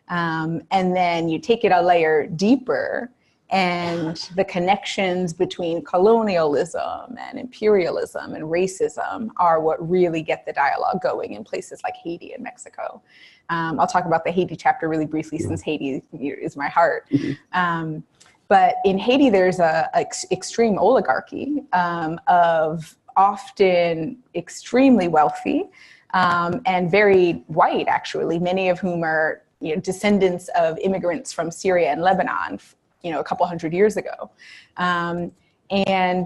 And then you take it a layer deeper, and the connections between colonialism and imperialism and racism are what really get the dialogue going in places like Haiti and Mexico. I'll talk about the Haiti chapter really briefly, since Haiti is my heart. But in Haiti, there's a extreme oligarchy of often extremely wealthy and very white, actually, many of whom are, you know, descendants of immigrants from Syria and Lebanon, you know, a couple hundred years ago. And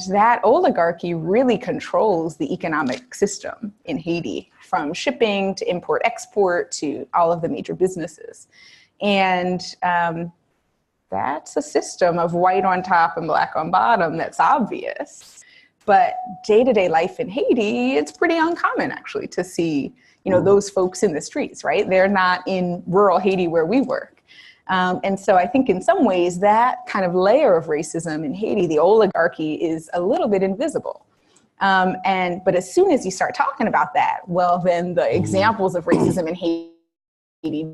that oligarchy really controls the economic system in Haiti, from shipping to import-export to all of the major businesses. And that's a system of white on top and black on bottom that's obvious. But day-to-day life in Haiti, it's pretty uncommon, actually, to see, you know, those folks in the streets, right? They're not in rural Haiti where we work. And so I think in some ways that kind of layer of racism in Haiti, the oligarchy, is a little bit invisible. But as soon as you start talking about that, well, then the examples of racism in Haiti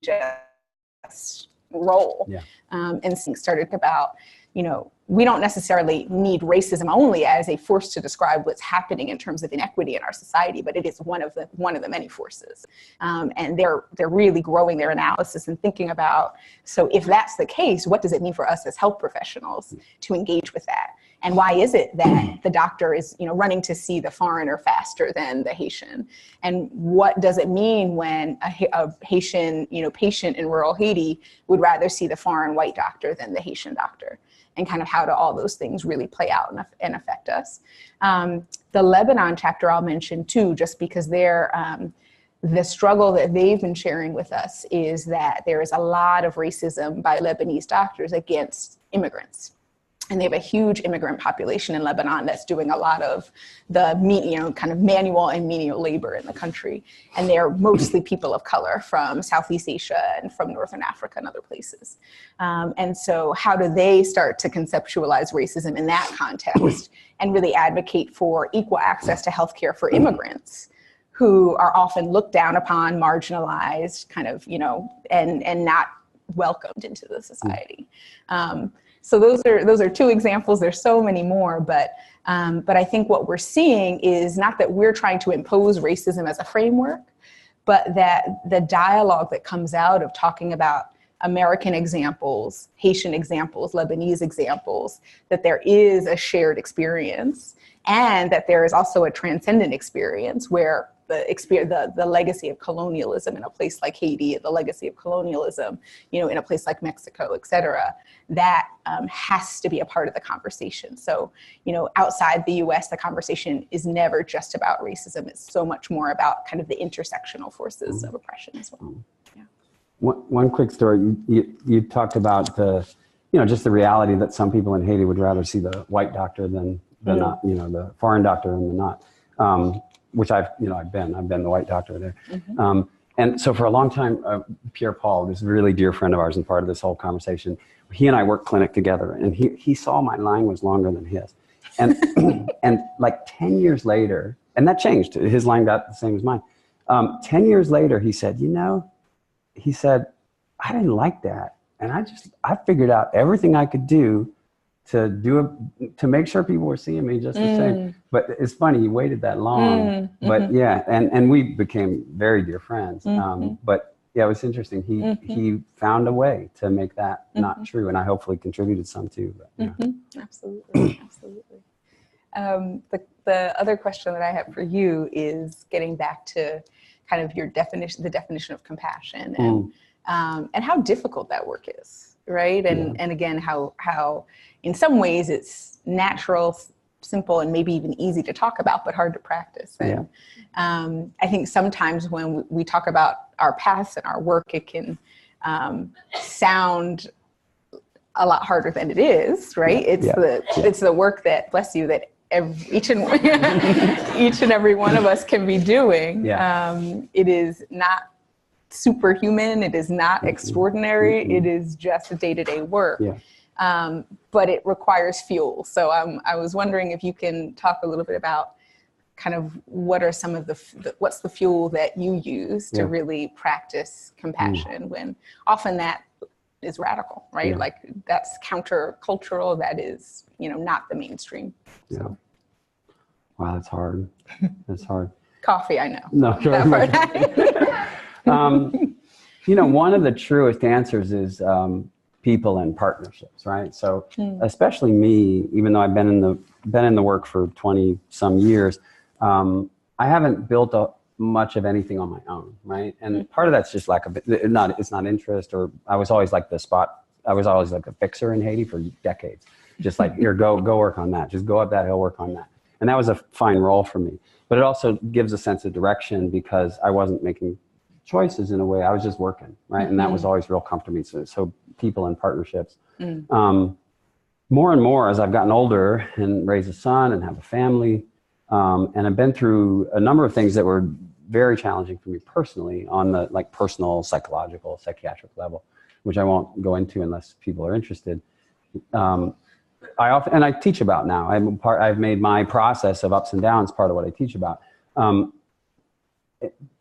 just roll. Yeah. And started about, we don't necessarily need racism only as a force to describe what's happening in terms of inequity in our society, but it is one of the many forces. And they're really growing their analysis and thinking about, so if that's the case, what does it mean for us as health professionals to engage with that? And why is it that the doctor is, running to see the foreigner faster than the Haitian? And what does it mean when a Haitian, patient in rural Haiti would rather see the foreign white doctor than the Haitian doctor? And kind of how do all those things really play out and affect us? The Lebanon chapter I'll mention too, just because the struggle that they've been sharing with us is that there is a lot of racism by Lebanese doctors against immigrants. And they have a huge immigrant population in Lebanon that's doing a lot of the, kind of manual and menial labor in the country. And they're mostly people of color from Southeast Asia and from Northern Africa and other places. And so how do they start to conceptualize racism in that context and really advocate for equal access to healthcare for immigrants who are often looked down upon, marginalized, kind of, and not welcomed into the society? So those are two examples. There's so many more, but I think what we're seeing is not that we're trying to impose racism as a framework, but that the dialogue that comes out of talking about American examples, Haitian examples, Lebanese examples, that there is a shared experience, and that there is also a transcendent experience where the legacy of colonialism in a place like Haiti, the legacy of colonialism, in a place like Mexico, et cetera, that has to be a part of the conversation. So, outside the US, the conversation is never just about racism. It's so much more about kind of the intersectional forces of oppression as well. Yeah. One quick story. You talked about just the reality that some people in Haiti would rather see the white doctor than not, the foreign doctor than the not. Which I've been the white doctor there. Mm-hmm. And so for a long time, Pierre Paul, this really dear friend of ours and part of this whole conversation, he and I worked clinic together, and he saw my line was longer than his. And and like 10 years later, and that changed, his line got the same as mine. 10 years later, he said, I didn't like that. And I figured out everything I could do to make sure people were seeing me just the same. But it's funny, he waited that long. But yeah, and we became very dear friends. But yeah, it was interesting. He found a way to make that not true, and I hopefully contributed some too. But, yeah. Absolutely. The other question that I have for you is getting back to kind of your the definition of compassion and how difficult that work is, right? And again, how in some ways it's natural, simple, and maybe even easy to talk about, but hard to practice. And I think sometimes when we talk about our paths and our work, it can sound a lot harder than it is, right? It's the work that, bless you, that each and every one of us can be doing. It is not superhuman. It is not extraordinary. It is just day-to-day work. But it requires fuel. So I was wondering if you can talk a little bit about kind of what are some of what's the fuel that you use to really practice compassion when often that is radical, right? Like that's countercultural. That is, not the mainstream. So. Wow, that's hard. That's hard. Coffee, I know. No, sure. One of the truest answers is people and partnerships, right? So especially me, even though I've been in the work for 20 some years, I haven't built up much of anything on my own, right? And part of that's just it's not interest, or I was always like I was always like a fixer in Haiti for decades. Just like, here, go work on that. Just go up that hill, work on that. And that was a fine role for me. But it also gives a sense of direction because I wasn't making choices in a way. I was just working, right? And that was always real comfortable to me. So people and partnerships. More and more as I've gotten older and raised a son and have a family, and I've been through a number of things that were very challenging for me personally on the personal, psychological, psychiatric level, which I won't go into unless people are interested. I teach about now. I've made my process of ups and downs part of what I teach about.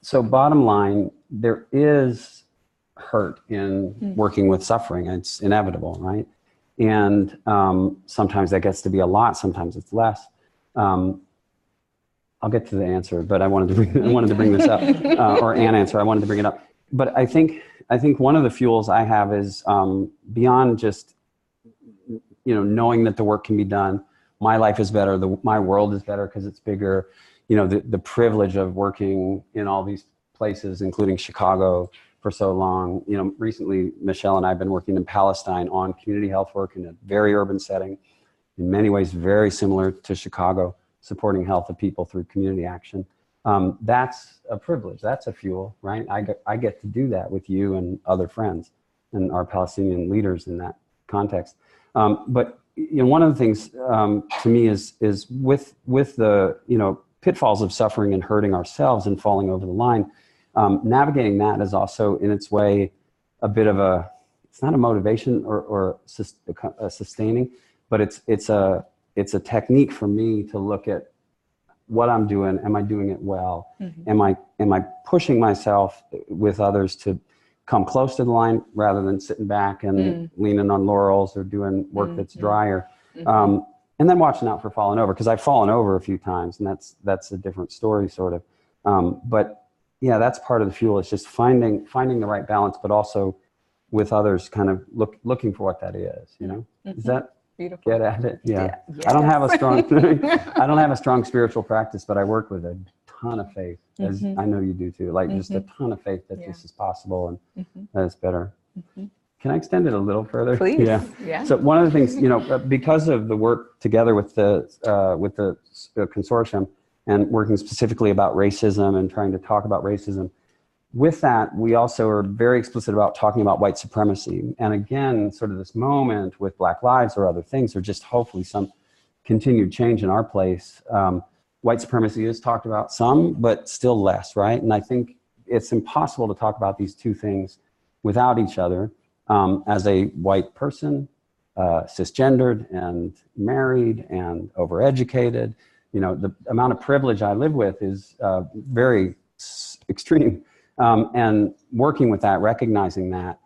So bottom line, there is hurt in working with suffering. It's inevitable, right? And sometimes that gets to be a lot. Sometimes it's less. I'll get to the answer, but I wanted to bring this up, or an answer. I wanted to bring it up. But I think one of the fuels I have is beyond just knowing that the work can be done. My life is better. My world is better because it's bigger. The privilege of working in all these places, including Chicago, for so long. Recently, Michelle and I have been working in Palestine on community health work in a very urban setting, in many ways very similar to Chicago, supporting health of people through community action. That's a privilege. That's a fuel, right? I get to do that with you and other friends and our Palestinian leaders in that context. But one of the things to me is with the pitfalls of suffering and hurting ourselves and falling over the line. Navigating that is also, in its way, a bit of it's not a motivation or a sustaining, but it's a technique for me to look at what I'm doing. Am I doing it well? Mm-hmm. Am I pushing myself with others to come close to the line rather than sitting back and leaning on laurels or doing work that's drier? Mm-hmm. And then watching out for falling over, because I've fallen over a few times, and that's a different story, sort of. But yeah, that's part of the fuel. It's just finding the right balance, but also with others, kind of looking for what that is. Mm-hmm. Is that beautiful? Get at it. Yeah. Yes. I don't have a strong spiritual practice, but I work with a ton of faith, as I know you do too. Like just a ton of faith that this is possible and that it's better. Mm-hmm. Can I extend it a little further? Please. Yeah. So one of the things, because of the work together with the consortium and working specifically about racism and trying to talk about racism, with that, we also are very explicit about talking about white supremacy. And again, sort of this moment with Black Lives or other things, or just hopefully some continued change in our place. White supremacy is talked about some, but still less, right? And I think it's impossible to talk about these two things without each other. As a white person, cisgendered and married and overeducated, the amount of privilege I live with is very extreme. And working with that, recognizing that,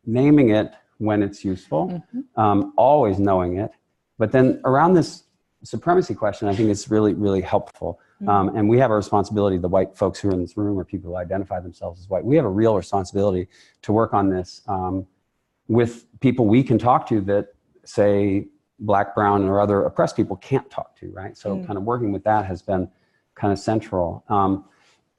naming it when it's useful, always knowing it. But then around this supremacy question, I think it's really, really helpful. And we have a responsibility, the white folks who are in this room or people who identify themselves as white, we have a real responsibility to work on this with people we can talk to that, say, Black, brown, or other oppressed people can't talk to, right? So kind of working with that has been kind of central.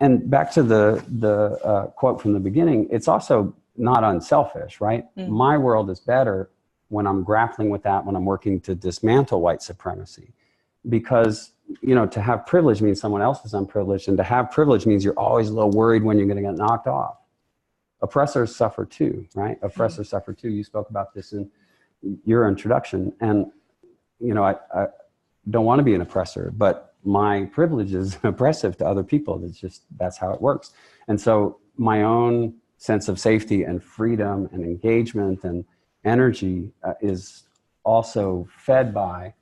And back to the quote from the beginning, it's also not unselfish, right? My world is better when I'm grappling with that, when I'm working to dismantle white supremacy. Because, to have privilege means someone else is unprivileged, and to have privilege means you're always a little worried when you're going to get knocked off. Oppressors suffer too, right? Oppressors suffer too. You spoke about this in your introduction. And, I don't want to be an oppressor, but my privilege is oppressive to other people. That's how it works. And so my own sense of safety and freedom and engagement and energy is also fed by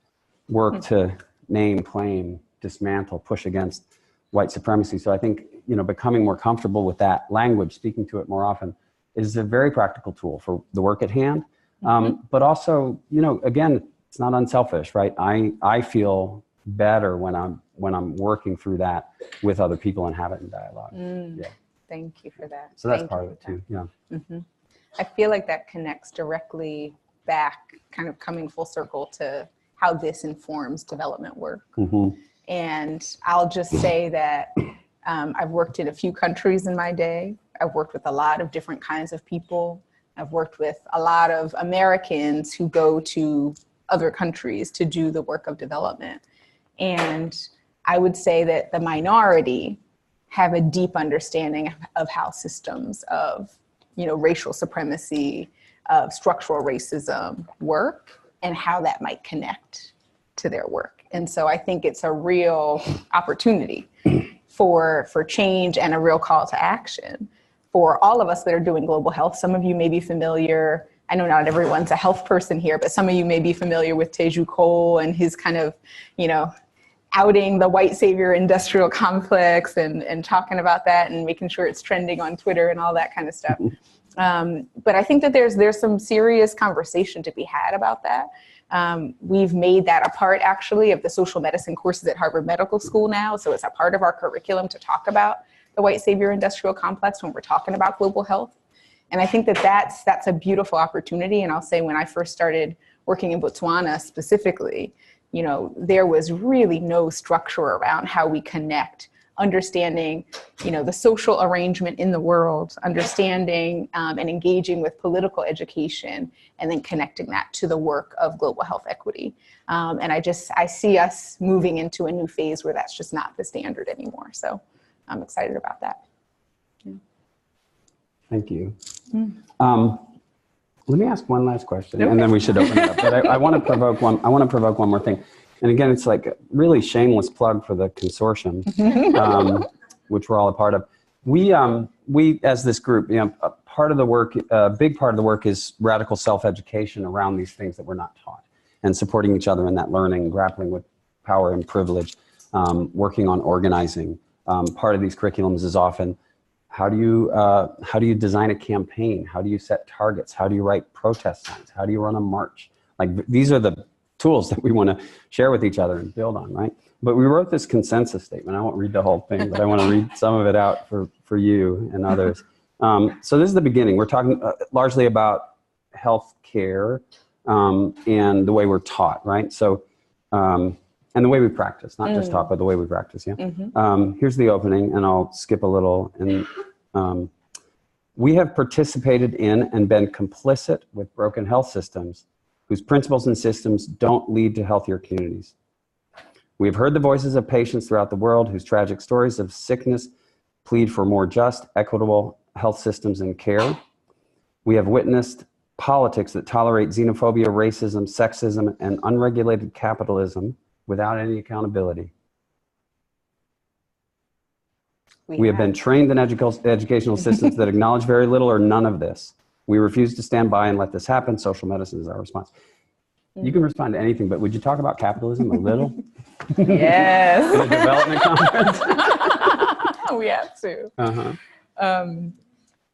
work to name, claim, dismantle, push against white supremacy. So I think, becoming more comfortable with that language, speaking to it more often, is a very practical tool for the work at hand. But also, again, it's not unselfish, right? I feel better when I'm working through that with other people and have it in dialogue. Yeah. Thank you for that. So that's part of it too. Yeah. I feel like that connects directly back, kind of coming full circle to how this informs development work. And I'll just say that I've worked in a few countries in my day. I've worked with a lot of different kinds of people. I've worked with a lot of Americans who go to other countries to do the work of development. And I would say that the minority have a deep understanding of how systems of, racial supremacy, of structural racism work, and how that might connect to their work. And so I think it's a real opportunity for change and a real call to action for all of us that are doing global health. Some of you may be familiar I know not everyone's a health person here, but some of you may be familiar with Teju Cole and his kind of, outing the white savior industrial complex and talking about that and making sure it's trending on Twitter and all that kind of stuff. But I think that there's some serious conversation to be had about that. We've made that a part actually of the social medicine courses at Harvard Medical School now. So it's a part of our curriculum to talk about the white savior industrial complex when we're talking about global health. And I think that that's a beautiful opportunity. And I'll say when I first started working in Botswana specifically, there was really no structure around how we connect, understanding, the social arrangement in the world, understanding and engaging with political education, and then connecting that to the work of global health equity. And I see us moving into a new phase where that's just not the standard anymore. So I'm excited about that. Yeah. Thank you. Let me ask one last question, and then we should open it up. But I want to provoke one. I want to provoke one more thing. And again, it's like a really shameless plug for the consortium, which we're all a part of. We as this group, a part of the work, a big part of the work is radical self-education around these things that we're not taught, and supporting each other in that learning, grappling with power and privilege, working on organizing. Part of these curriculums is often how do you design a campaign? How do you set targets? How do you write protest signs? How do you run a march? Like these are the tools that we want to share with each other and build on, right? But we wrote this consensus statement. I won't read the whole thing, but I want to read some of it out for you and others. So this is the beginning. We're talking largely about health care and the way we're taught, right? So, and the way we practice, not just taught, but the way we practice, yeah? Here's the opening, and I'll skip a little. And we have participated in and been complicit with broken health systems whose principles and systems don't lead to healthier communities. We have heard the voices of patients throughout the world whose tragic stories of sickness plead for more just, equitable health systems and care. We have witnessed politics that tolerate xenophobia, racism, sexism, and unregulated capitalism without any accountability. We have been trained in educational systems that acknowledge very little or none of this. We refuse to stand by and let this happen. Social medicine is our response. You can respond to anything, but would you talk about capitalism a little? Yes. In a development conference? We have to.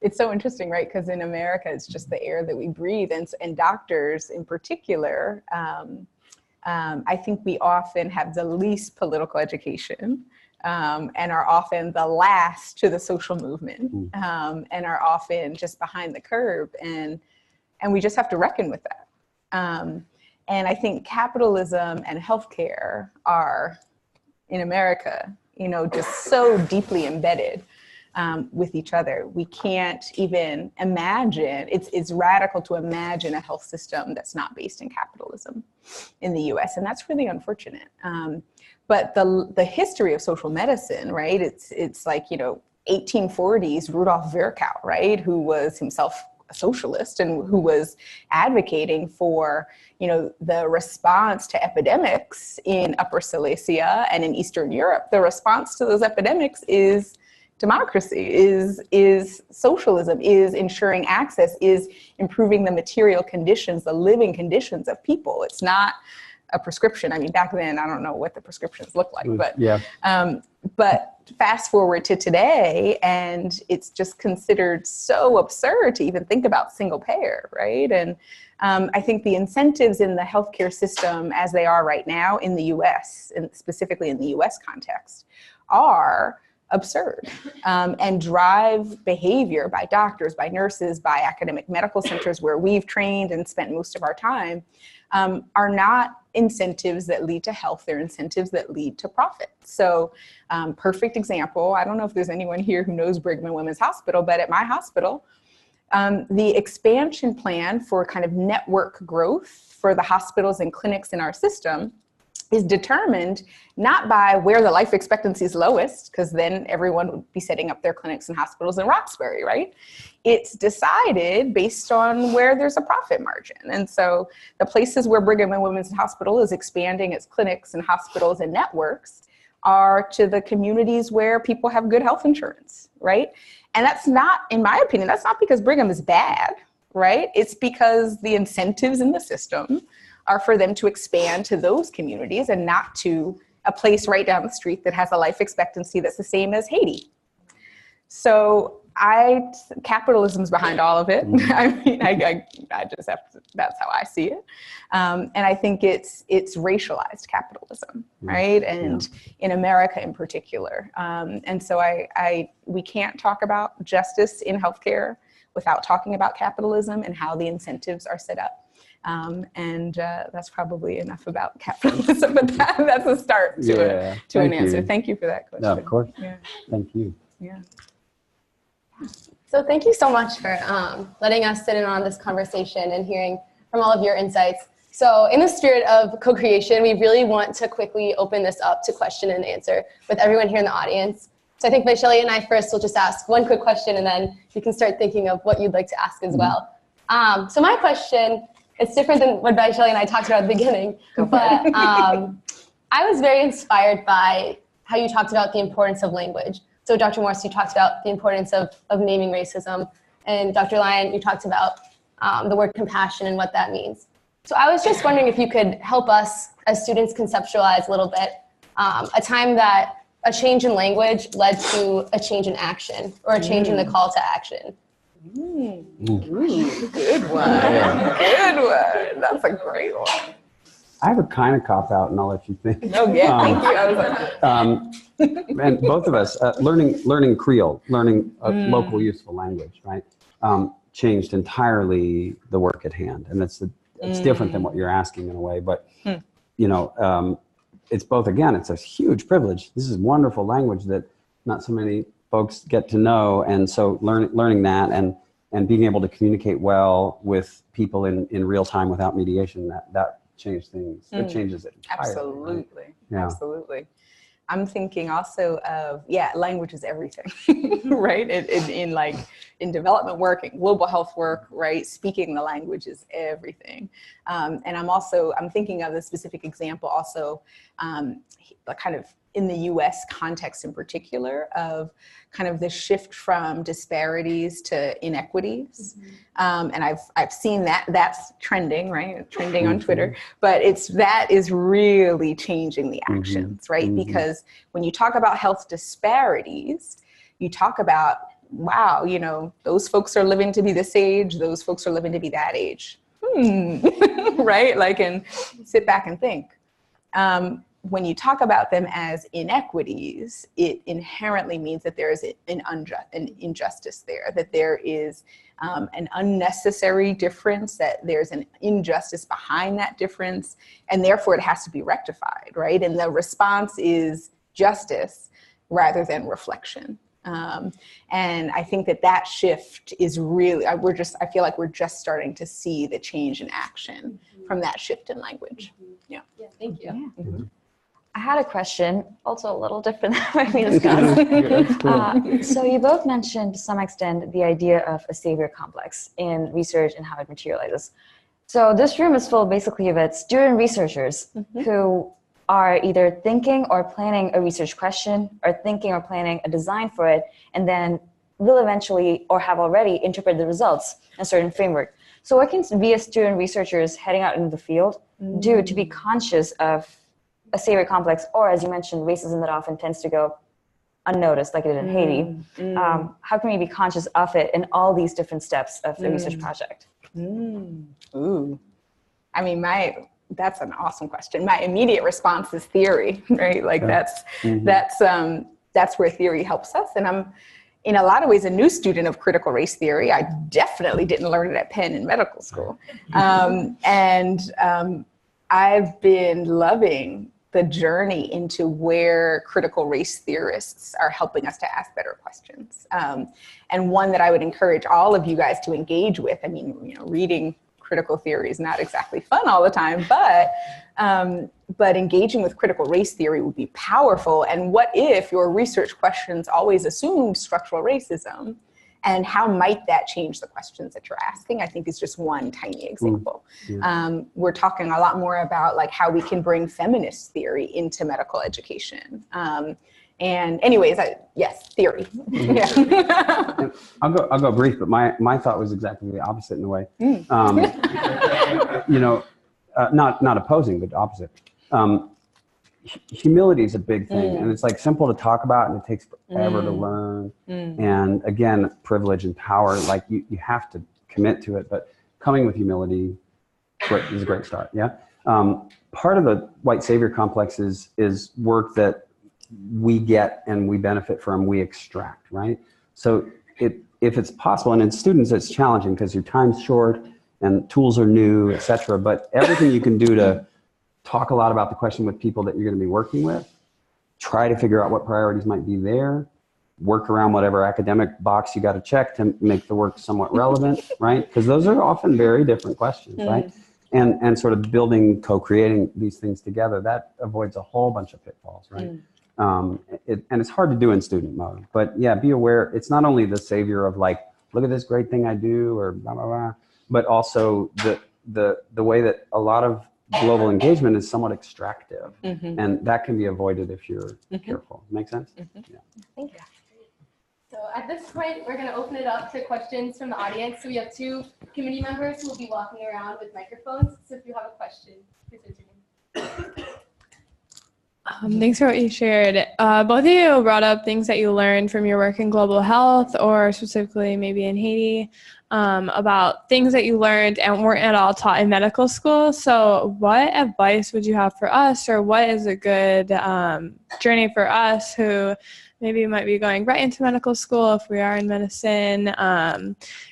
It's so interesting, right? Because in America, it's just the air that we breathe. And doctors in particular, I think we often have the least political education and are often the last to the social movement and are often just behind the curve. And we just have to reckon with that. And I think capitalism and healthcare are, in America, just so deeply embedded with each other. We can't even imagine, it's radical to imagine a health system that's not based in capitalism in the US, and that's really unfortunate. But the history of social medicine, right, it's like, 1840s, Rudolf Virchow, right, who was himself a socialist and who was advocating for, the response to epidemics in Upper Silesia and in Eastern Europe. The response to those epidemics is democracy, is socialism, is ensuring access, is improving the material conditions, the living conditions of people. It's not a prescription. I mean, back then, I don't know what the prescriptions look like, but yeah. But fast forward to today, and it's just considered so absurd to even think about single payer, right? And I think the incentives in the healthcare system as they are right now in the US, and specifically in the US context, are absurd and drive behavior by doctors, by nurses, by academic medical centers where we've trained and spent most of our time, are not incentives that lead to health. They're incentives that lead to profit. So perfect example, I don't know if there's anyone here who knows Brigham and Women's Hospital, but at my hospital, the expansion plan for kind of network growth for the hospitals and clinics in our system is determined not by where the life expectancy is lowest, because then everyone would be setting up their clinics and hospitals in Roxbury, right? It's decided based on where there's a profit margin. And so the places where Brigham and Women's Hospital is expanding its clinics and hospitals and networks are to the communities where people have good health insurance, right? And that's not, in my opinion, that's not because Brigham is bad, right? It's because the incentives in the system are for them to expand to those communities and not to a place right down the street that has a life expectancy that's the same as Haiti. So capitalism's behind all of it. I mean, I just have to, that's how I see it. And I think it's racialized capitalism, right? And in America in particular. And so we can't talk about justice in healthcare without talking about capitalism and how the incentives are set up. And that's probably enough about capitalism, but that's a start to an answer. Thank you for that question. No, of course. Yeah. Thank you. Yeah. So thank you so much for letting us sit in on this conversation and hearing from all of your insights. So in the spirit of co-creation, we really want to quickly open this up to question and answer with everyone here in the audience. So I think Vaishali and I first will just ask one quick question, and then you can start thinking of what you'd like to ask as well. So my question, it's different than what Vaishali and I talked about at the beginning, but I was very inspired by how you talked about the importance of language. So Dr. Morse, you talked about the importance of naming racism, and Dr. Lyon, you talked about the word compassion and what that means. So I was just wondering if you could help us as students conceptualize a little bit a time that a change in language led to a change in action or a change in the call to action. Good one. Good one. That's a great one. I have a kind of cop out, and I'll let you think. Oh yeah, thank you. I was like, And both of us learning Creole, learning a local useful language, right? Changed entirely the work at hand, and it's different than what you're asking in a way. But you know, it's both. Again, it's a huge privilege. This is wonderful language that not so many folks get to know, and so learning that and being able to communicate well with people in real time without mediation, that changed things. It changes it entirely. absolutely, right? Yeah. absolutely. I'm thinking also of, language is everything, right? In development work, in global health work, right? Speaking the language is everything. And I'm thinking of a specific example also, kind of in the US context in particular, of kind of the shift from disparities to inequities. And I've seen that's trending, right? Trending on Twitter, but that is really changing the actions, right? Because when you talk about health disparities, you talk about, wow, you know, those folks are living to be this age, those folks are living to be that age. Right? Like, and sit back and think. When you talk about them as inequities, it inherently means that there is an injustice there, that there is an unnecessary difference, that there's an injustice behind that difference, and therefore it has to be rectified, right? And the response is justice rather than reflection. And I think that shift is really, I feel like we're just starting to see the change in action from that shift in language. Yeah, thank you. Yeah. I had a question, also a little different than what we discussed. So you both mentioned to some extent the idea of a savior complex in research and how it materializes. So this room is full basically of student researchers who are either thinking or planning a research question or thinking or planning a design for it, and then will eventually or have already interpreted the results in a certain framework. So what can we as student researchers heading out into the field do to be conscious of a savior complex, or as you mentioned, racism that often tends to go unnoticed, like it did in Haiti? How can we be conscious of it in all these different steps of the research project? Ooh, I mean, that's an awesome question. My immediate response is theory, right? Like that's where theory helps us. And I'm, in a lot of ways, a new student of critical race theory. I definitely didn't learn it at Penn in medical school. I've been loving the journey into where critical race theorists are helping us to ask better questions. And one that I would encourage all of you guys to engage with. I mean, you know, reading critical theory is not exactly fun all the time, but engaging with critical race theory would be powerful. And what if your research questions always assumed structural racism? And how might that change the questions that you're asking? I think is just one tiny example. We're talking a lot more about like how we can bring feminist theory into medical education. And anyways, yes, theory. Yeah. I'll go brief, but my thought was exactly the opposite in a way. Not opposing, but opposite. Humility is a big thing, and it's like simple to talk about, and it takes forever to learn. And again, privilege and power, like you have to commit to it, but coming with humility is a great start. Yeah. Part of the white savior complex is work that we get and we benefit from, we extract, right? So if it's possible, and in students it's challenging because your time's short and tools are new, et cetera, but everything you can do to talk a lot about the question with people that you're going to be working with, try to figure out what priorities might be there, work around whatever academic box you got to check to make the work somewhat relevant, right? Because those are often very different questions, right? And sort of building, co-creating these things together, that avoids a whole bunch of pitfalls, right? And it's hard to do in student mode, but yeah, be aware, it's not only the savior of like, look at this great thing I do, or blah, blah, blah, but also the way that a lot of global engagement is somewhat extractive, and that can be avoided if you're careful. Make sense? Yeah. Thank you. So at this point, we're going to open it up to questions from the audience. So we have 2 committee members who will be walking around with microphones. So if you have a question, please raise your hand. Thanks for what you shared. Both of you brought up things that you learned from your work in global health, or specifically maybe in Haiti, about things that you learned and weren't at all taught in medical school. So what advice would you have for us, or what is a good journey for us who maybe might be going right into medical school if we are in medicine,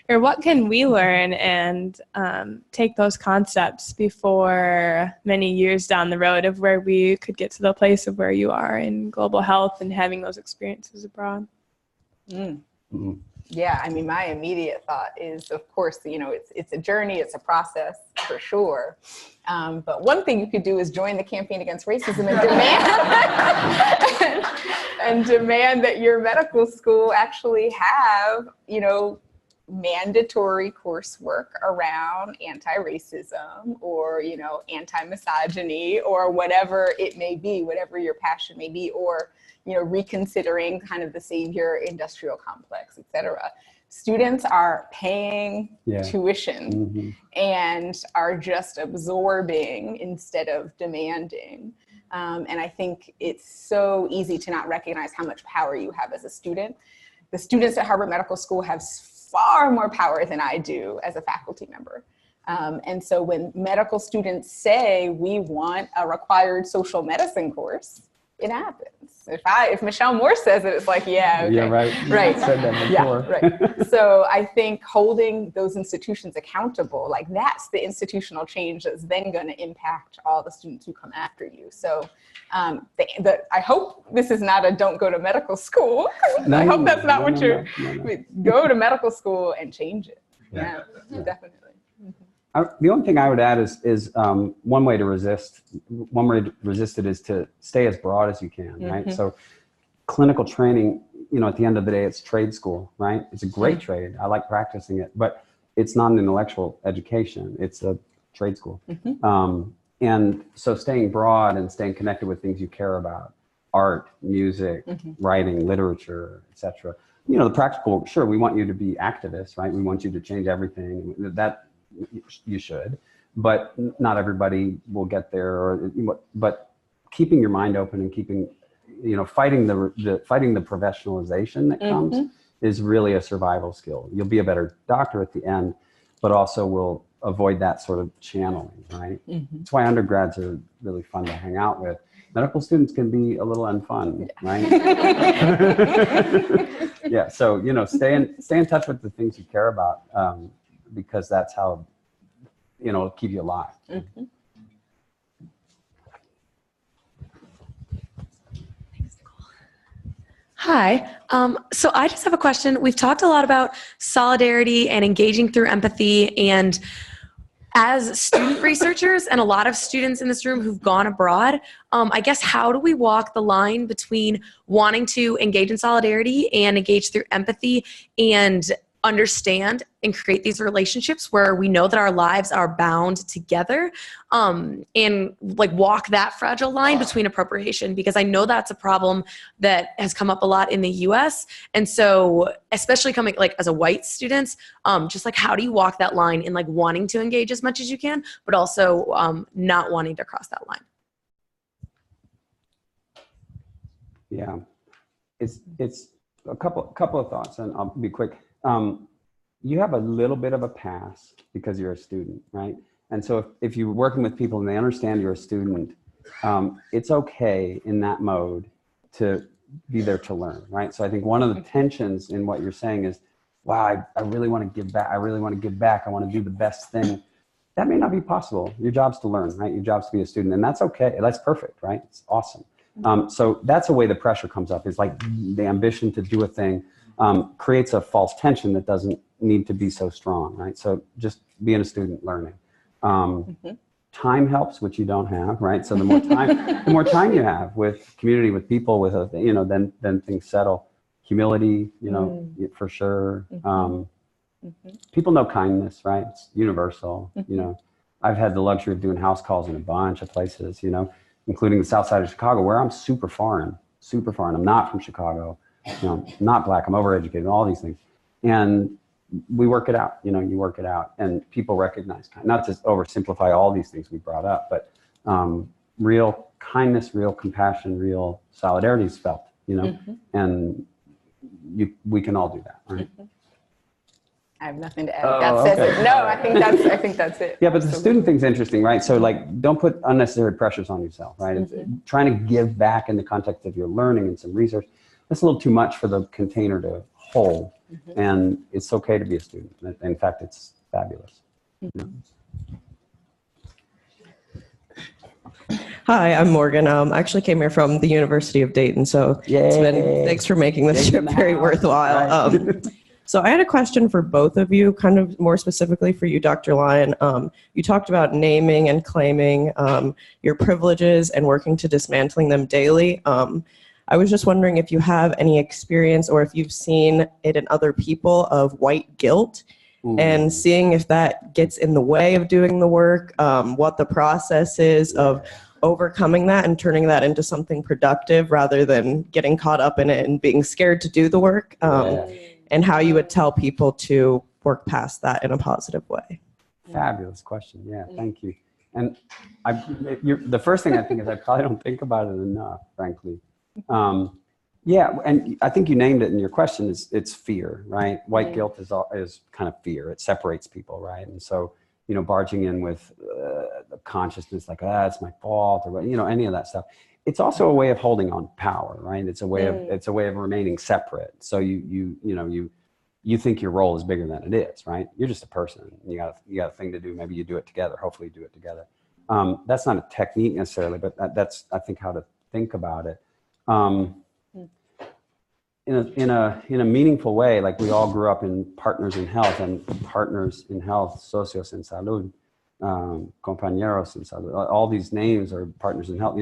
or what can we learn and take those concepts before many years down the road of where we could get to the place of where you are in global health and having those experiences abroad? Yeah, I mean, my immediate thought is, of course, it's a journey, it's a process for sure. But one thing you could do is join the campaign against racism and demand that your medical school actually have, mandatory coursework around anti-racism or, anti-misogyny or whatever it may be, whatever your passion may be, or reconsidering kind of the savior industrial complex, et cetera. Students are paying tuition and are just absorbing instead of demanding. And I think it's so easy to not recognize how much power you have as a student. The students at Harvard Medical School have far more power than I do as a faculty member. And so when medical students say we want a required social medicine course, it happens. If Michelle Moore says it, it's like, yeah, okay. Yeah, right. Right. You said that before. Yeah, right. So I think holding those institutions accountable, like that's the institutional change that's then going to impact all the students who come after you. So I hope this is not a don't go to medical school. I hope that's not what you're, go to medical school and change it. Yeah, definitely. The only thing I would add is one way to resist it is to stay as broad as you can, right? So clinical training, at the end of the day, it's trade school, right? It's a great trade. I like practicing it, but it's not an intellectual education. It's a trade school. And so staying broad and staying connected with things you care about, art, music, writing, literature, etc. The practical, sure, we want you to be activists, right? We want you to change everything. That you should, but not everybody will get there. But keeping your mind open and keeping, fighting the professionalization that comes is really a survival skill. You'll be a better doctor at the end, but also will avoid that sort of channeling, right? That's why undergrads are really fun to hang out with. Medical students can be a little unfun, right? Yeah, so stay in touch with the things you care about. Because that's how, it'll keep you alive. Hi. So I just have a question. We've talked a lot about solidarity and engaging through empathy. And as student researchers and a lot of students in this room who've gone abroad, I guess how do we walk the line between wanting to engage in solidarity and engage through empathy and understand and create these relationships where we know that our lives are bound together, and like walk that fragile line between appropriation, because I know that's a problem that has come up a lot in the US. And so especially coming like as a white student, just like how do you walk that line in like wanting to engage as much as you can, but also not wanting to cross that line? Yeah, it's a couple of thoughts, and I'll be quick. You have a little bit of a pass because you're a student, right? And so if you're working with people and they understand you're a student, it's okay in that mode to be there to learn, right? So I think one of the tensions in what you're saying is, wow, I really want to give back. I really want to give back. I want to do the best thing. That may not be possible. Your job's to learn, right? Your job's to be a student, and that's okay. That's perfect, right? It's awesome. So that's a way the pressure comes up, is like the ambition to do a thing creates a false tension that doesn't need to be so strong, right? So just being a student learning. Time helps, which you don't have, right? So the more time you have with community, with people, with then things settle. Humility, for sure. People know kindness, right? It's universal. I've had the luxury of doing house calls in a bunch of places, including the south side of Chicago, where I'm super foreign. I'm not from Chicago, not black, I'm overeducated, all these things. And we work it out, you work it out, and people recognize, not to oversimplify all these things we brought up, but real kindness, real compassion, real solidarity is felt, and we can all do that, right? I have nothing to add. That says it. No, I think that's it. Yeah, but the student thing's interesting, right? So like, don't put unnecessary pressures on yourself, right? Trying to give back in the context of your learning and some research, that's a little too much for the container to hold. And it's okay to be a student. In fact, it's fabulous. Hi, I'm Morgan. I actually came here from the University of Dayton, so thanks for making this trip very worthwhile. Right. So I had a question for both of you, kind of more specifically for you, Dr. Lyon. You talked about naming and claiming your privileges and working to dismantling them daily. I was just wondering if you have any experience or if you've seen it in other people of white guilt, and seeing if that gets in the way of doing the work, what the process is of overcoming that and turning that into something productive rather than getting caught up in it and being scared to do the work, and how you would tell people to work past that in a positive way. Fabulous question. Yeah, thank you. And the first thing I think is I probably don't think about it enough, frankly. Yeah, and I think you named it in your question. It's fear, right? White guilt is kind of fear. It separates people, right? And so, barging in with the consciousness like, it's my fault, or any of that stuff. It's also a way of holding on power, right? It's a way of remaining separate. So you think your role is bigger than it is, right? You're just a person. You got a thing to do. Maybe you do it together. Hopefully you do it together. That's not a technique necessarily, but that's I think how to think about it. In a meaningful way, like we all grew up in Partners in Health, and Partners in Health, Socios en Salud, Compañeros en Salud, all these names are Partners in Health.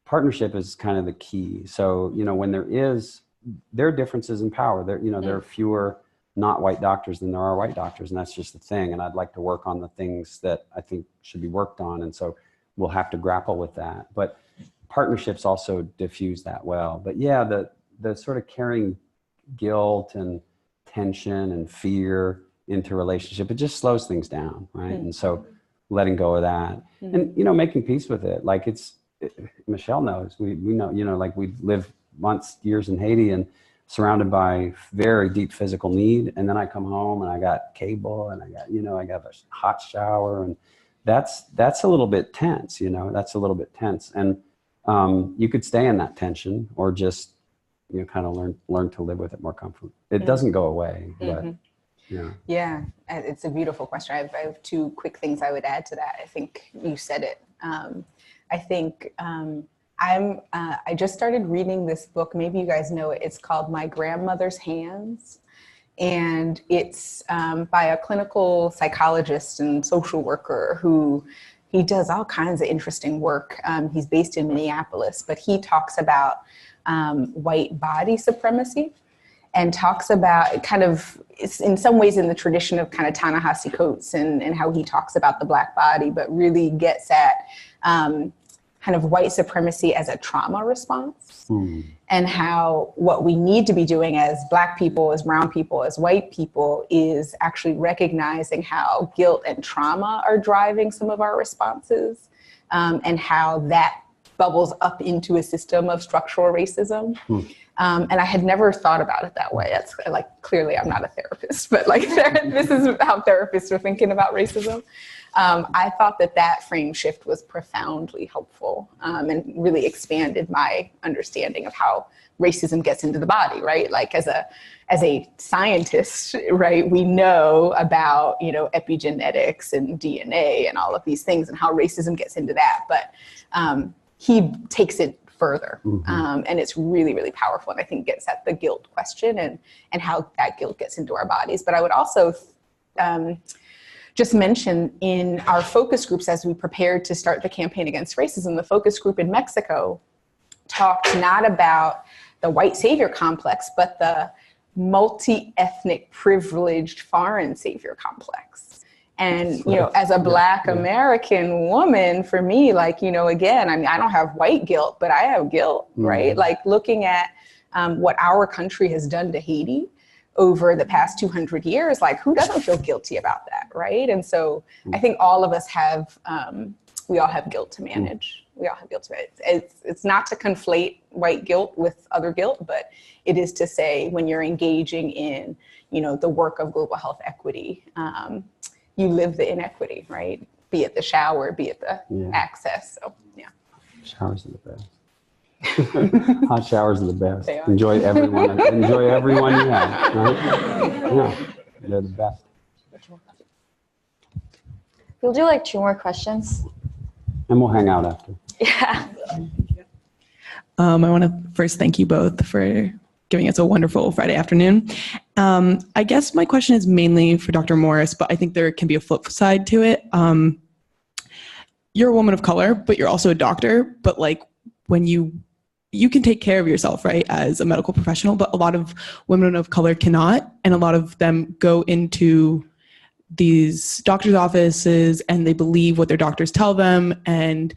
Partnership is kind of the key. So when there are differences in power. There are fewer not white doctors than there are white doctors, and that's just the thing. And I'd like to work on the things that I think should be worked on, and so we'll have to grapple with that. But partnerships also diffuse that well. But yeah, the sort of carrying guilt and tension and fear into relationship, it just slows things down, right? And so letting go of that and, making peace with it. Like Michelle knows, we know, like we lived months, years in Haiti and surrounded by very deep physical need. And then I come home and I got cable and I got a hot shower, and that's a little bit tense, that's a little bit tense. And you could stay in that tension or just, kind of learn to live with it more comfortably. It doesn't go away, but yeah, it's a beautiful question. I have two quick things I would add to that. I think you said it. I think I just started reading this book. Maybe you guys know it. It's called My Grandmother's Hands. And it's by a clinical psychologist and social worker who he does all kinds of interesting work. He's based in Minneapolis, but he talks about white body supremacy and talks about kind of, it's in some ways in the tradition of kind of Ta-Nehisi Coates and how he talks about the Black body, but really gets at kind of white supremacy as a trauma response, and how what we need to be doing as Black people, as brown people, as white people is actually recognizing how guilt and trauma are driving some of our responses, and how that bubbles up into a system of structural racism. And I had never thought about it that way. That's like, clearly I'm not a therapist, but like this is how therapists are thinking about racism. I thought that frame shift was profoundly helpful, and really expanded my understanding of how racism gets into the body, right? Like as a scientist, right, we know about, you know, epigenetics and DNA and all of these things and how racism gets into that. But he takes it further, and it's really, really powerful, and I think gets at the guilt question and how that guilt gets into our bodies. But I would also just mention in our focus groups, as we prepared to start the campaign against racism, the focus group in Mexico talked not about the white savior complex, but the multi-ethnic privileged foreign savior complex. And, you know, as a Black American woman, for me, like, you know, again, I mean, I don't have white guilt, but I have guilt, right? Like looking at what our country has done to Haiti over the past 200 years, like who doesn't feel guilty about that, right? And so I think all of us have, we all have guilt to manage. We all have guilt to manage. It's not to conflate white guilt with other guilt, but it is to say when you're engaging in, you know, the work of global health equity, you live the inequity, right? Be it the shower, be it the access. So, yeah. Showers are the best. Hot showers are the best. Enjoy everyone. Enjoy everyone you have. Right? Yeah, they're the best. We'll do like 2 more questions. And we'll hang out after. Yeah. I want to first thank you both for giving us a wonderful Friday afternoon. I guess my question is mainly for Dr. Morris, but I think there can be a flip side to it. You're a woman of color, but you're also a doctor. But like when you can take care of yourself, right, as a medical professional, but a lot of women of color cannot. And a lot of them go into these doctor's offices and they believe what their doctors tell them. And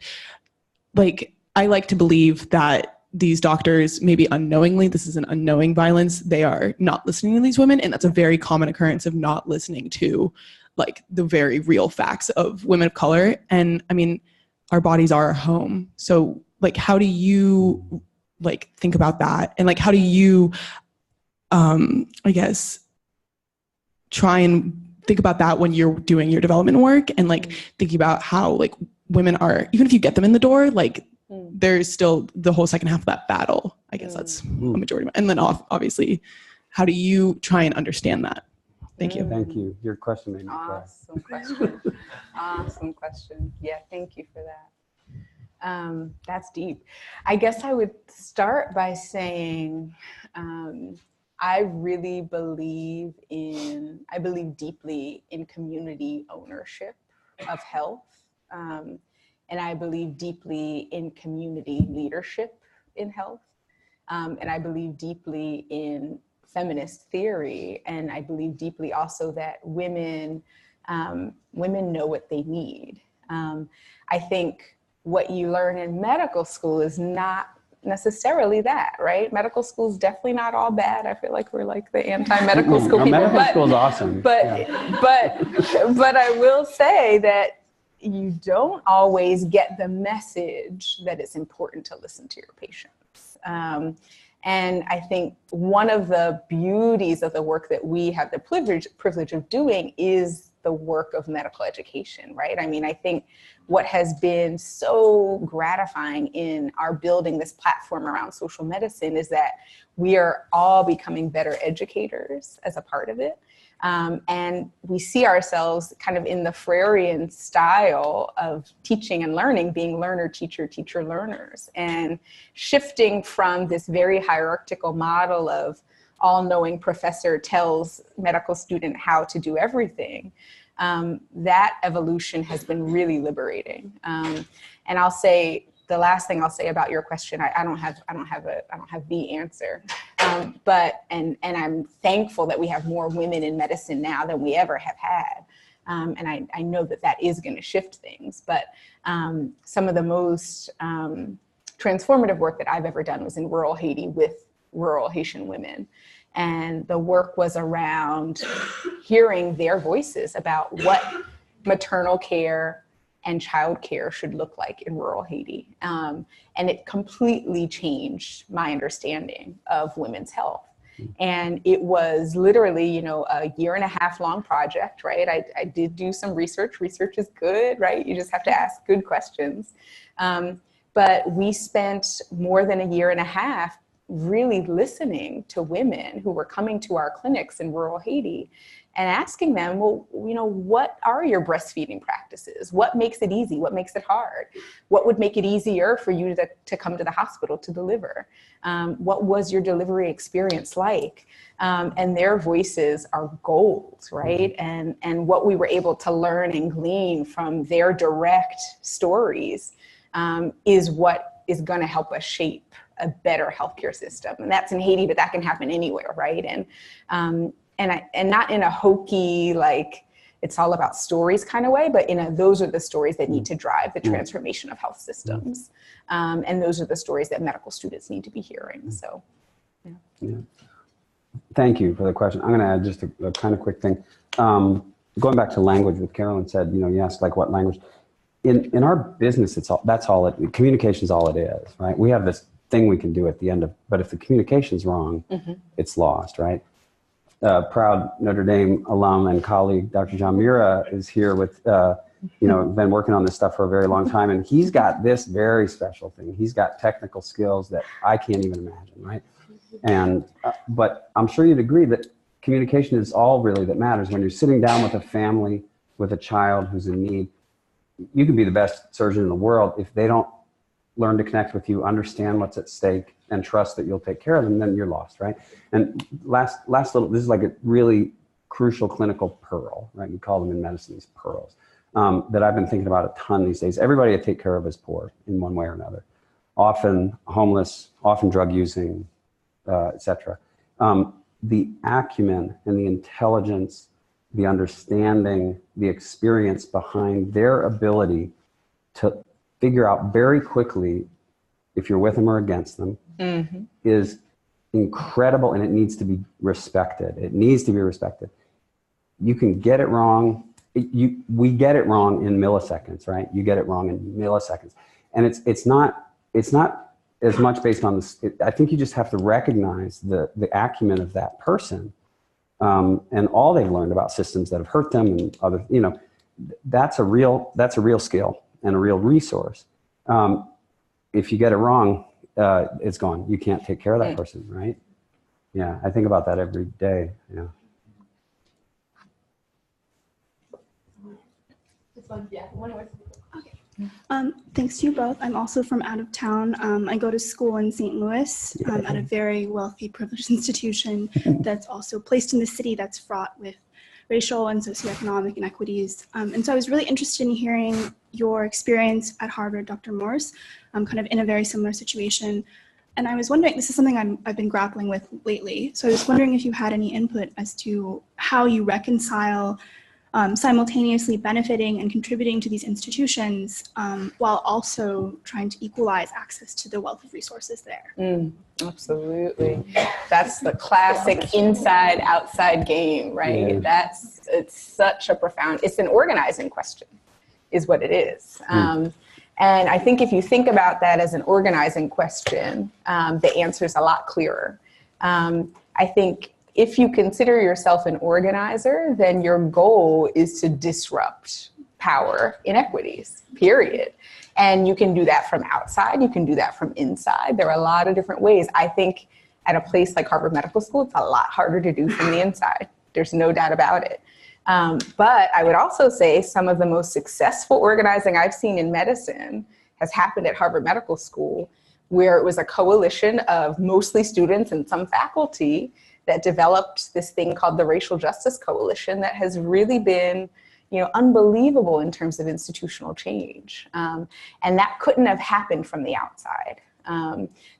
like, I like to believe that these doctors, maybe unknowingly, this is an unknowing violence, they are not listening to these women. And that's a very common occurrence of not listening to like the very real facts of women of color. And I mean, our bodies are our home. So like, how do you like think about that? And like, how do you, I guess, try and think about that when you're doing your development work and like thinking about how like women are, even if you get them in the door, like there's still the whole second half of that battle. I guess that's a majority. And then obviously, how do you try and understand that? Thank you. Thank you. Your question made me cry. Awesome question. Awesome question. Yeah, thank you for that. That's deep. I guess I would start by saying, I really believe deeply in community ownership of health. And I believe deeply in community leadership in health. And I believe deeply in feminist theory. And I believe deeply also that women know what they need. I think what you learn in medical school is not necessarily that, right? Medical school is definitely not all bad. I feel like we're like the anti-medical school people. Medical school is awesome. But I will say that you don't always get the message that it's important to listen to your patients. And I think one of the beauties of the work that we have the privilege of doing is the work of medical education, right? I mean, I think what has been so gratifying in our building this platform around social medicine is that we are all becoming better educators as a part of it. And we see ourselves kind of in the Freirean style of teaching and learning, being learner, teacher, teacher, learners, and shifting from this very hierarchical model of all-knowing professor tells medical student how to do everything. That evolution has been really liberating. And I'll say the last thing I'll say about your question, I don't have the answer, but I'm thankful that we have more women in medicine now than we ever have had, and I know that is going to shift things. But some of the most transformative work that I've ever done was in rural Haiti with rural Haitian women, and the work was around hearing their voices about what maternal care and childcare should look like in rural Haiti. And it completely changed my understanding of women's health. And it was literally, a 1.5-year long project, right? I did do some research. Research is good, right? You just have to ask good questions. But we spent more than 1.5 years really listening to women who were coming to our clinics in rural Haiti and asking them, well, what are your breastfeeding practices? What makes it easy? What makes it hard? What would make it easier for you to come to the hospital to deliver? What was your delivery experience like? And their voices are gold, right? And what we were able to learn and glean from their direct stories is what is going to help us shape a better healthcare system. And that's in Haiti, but that can happen anywhere, right? And not in a hokey, like it's all about stories kind of way, but those are the stories that need to drive the transformation of health systems. And those are the stories that medical students need to be hearing. So, yeah. Thank you for the question. I'm going to add just a kind of quick thing. Going back to language, what Carolyn said, you asked like what language. In our business, communication is all it is, right? We have this thing we can do at the end but if the communication's wrong, it's lost, right? Proud Notre Dame alum and colleague, Dr. John Mira, is here with, been working on this stuff for a very long time. And he's got this very special thing. He's got technical skills that I can't even imagine, right? And, but I'm sure you'd agree that communication is all really that matters. When you're sitting down with a family, with a child who's in need, you can be the best surgeon in the world. If they don't learn to connect with you, understand what's at stake, and trust that you'll take care of them, then you're lost, right? And last little, this is like a really crucial clinical pearl, right? We call them in medicine these pearls, that I've been thinking about a ton these days. Everybody I take care of is poor in one way or another, often homeless, often drug using, etc. The acumen and the intelligence, the understanding, the experience behind their ability to figure out very quickly if you're with them or against them is incredible, and it needs to be respected. It needs to be respected. You can get it wrong. We get it wrong in milliseconds, right? You get it wrong in milliseconds. And it's not as much based on this. I think you just have to recognize the acumen of that person and all they've learned about systems that have hurt them and other, that's a real skill and a real resource. If you get it wrong, it's gone. You can't take care of that person, right? Yeah, I think about that every day. Yeah. Thanks to you both. I'm also from out of town. I go to school in St. Louis at a very wealthy, privileged institution that's also placed in the city that's fraught with racial and socioeconomic inequities. And so I was really interested in hearing your experience at Harvard, Dr. Morse, kind of in a very similar situation. And I was wondering, this is something I've been grappling with lately. So I was wondering if you had any input as to how you reconcile simultaneously benefiting and contributing to these institutions while also trying to equalize access to the wealth of resources there. Absolutely. That's the classic inside-outside game, right? Yeah. It's such a profound, it's an organizing question, is what it is. And I think if you think about that as an organizing question, the answer is a lot clearer. I think if you consider yourself an organizer, then your goal is to disrupt power inequities, period. And you can do that from outside, you can do that from inside. There are a lot of different ways. I think at a place like Harvard Medical School, it's a lot harder to do from the inside. There's no doubt about it. But I would also say some of the most successful organizing I've seen in medicine has happened at Harvard Medical School, where it was a coalition of mostly students and some faculty that developed this thing called the Racial Justice Coalition that has really been, unbelievable in terms of institutional change. And that couldn't have happened from the outside.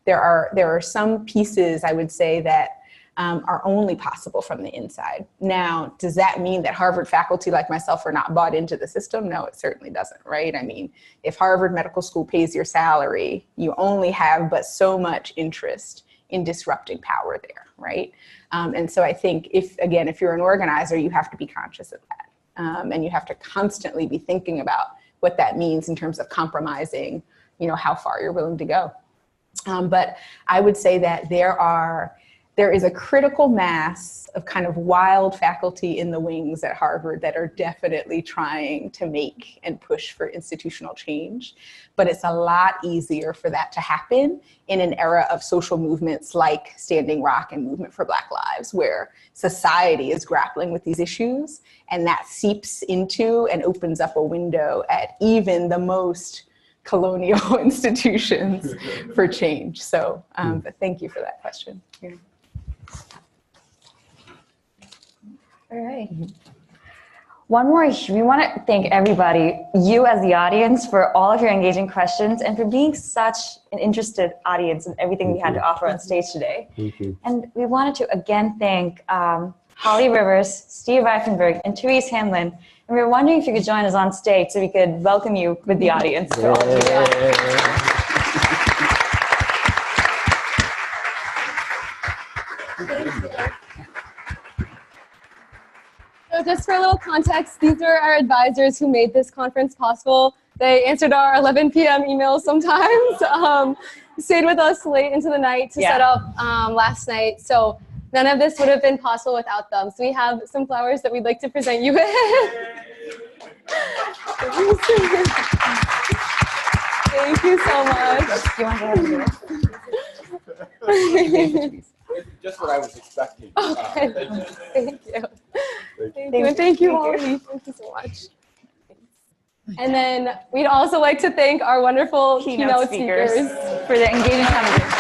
There are some pieces, I would say, that are only possible from the inside. Now, does that mean that Harvard faculty like myself are not bought into the system? No, it certainly doesn't, right? I mean, if Harvard Medical School pays your salary, you only have but so much interest in disrupting power there, right? And so I think if you're an organizer, you have to be conscious of that. And you have to constantly be thinking about what that means in terms of compromising, how far you're willing to go. But I would say that there is a critical mass of kind of wild faculty in the wings at Harvard that are definitely trying to make and push for institutional change. But it's a lot easier for that to happen in an era of social movements like Standing Rock and Movement for Black Lives, where society is grappling with these issues, and that seeps into and opens up a window at even the most colonial institutions for change. So but thank you for that question. Yeah. All right. One more, we want to thank everybody, you as the audience, for all of your engaging questions and for being such an interested audience in everything we had to offer on stage today. Thank you. And we wanted to again thank Holly Rivers, Steve Reifenberg, and Therese Hamlin. And we were wondering if you could join us on stage so we could welcome you with the audience. For all of you. So just for a little context, these are our advisors who made this conference possible. They answered our 11 p.m. emails sometimes, stayed with us late into the night to set up last night. So none of this would have been possible without them. So we have some flowers that we'd like to present you with. Thank you so much. Do you want to have Just what I was expecting. Okay. Thank you. Thank you. And thank you, Holly. Thank you so much. And then we'd also like to thank our wonderful keynote speakers for their engaging conversation.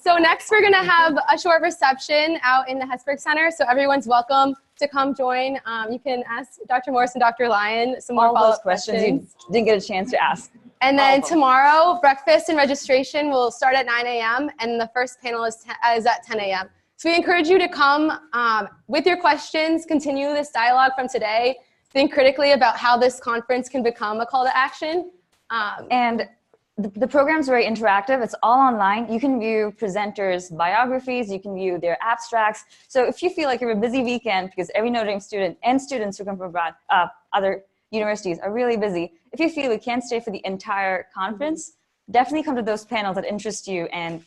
So next we're going to have a short reception out in the Hesburgh Center. So everyone's welcome to come join. You can ask Dr. Morris and Dr. Lyon some more follow-up questions you didn't get a chance to ask. And then tomorrow, breakfast and registration will start at 9 a.m. and the first panel is at 10 a.m. So we encourage you to come with your questions, continue this dialogue from today, think critically about how this conference can become a call to action. And the program's very interactive. It's all online. You can view presenters' biographies. You can view their abstracts. So if you feel like you have a busy weekend, because every Notre Dame student and students who come from other universities are really busy, if you feel you can't stay for the entire conference, definitely come to those panels that interest you and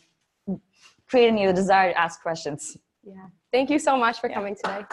create in you the desire to ask questions. Yeah. Thank you so much for coming today.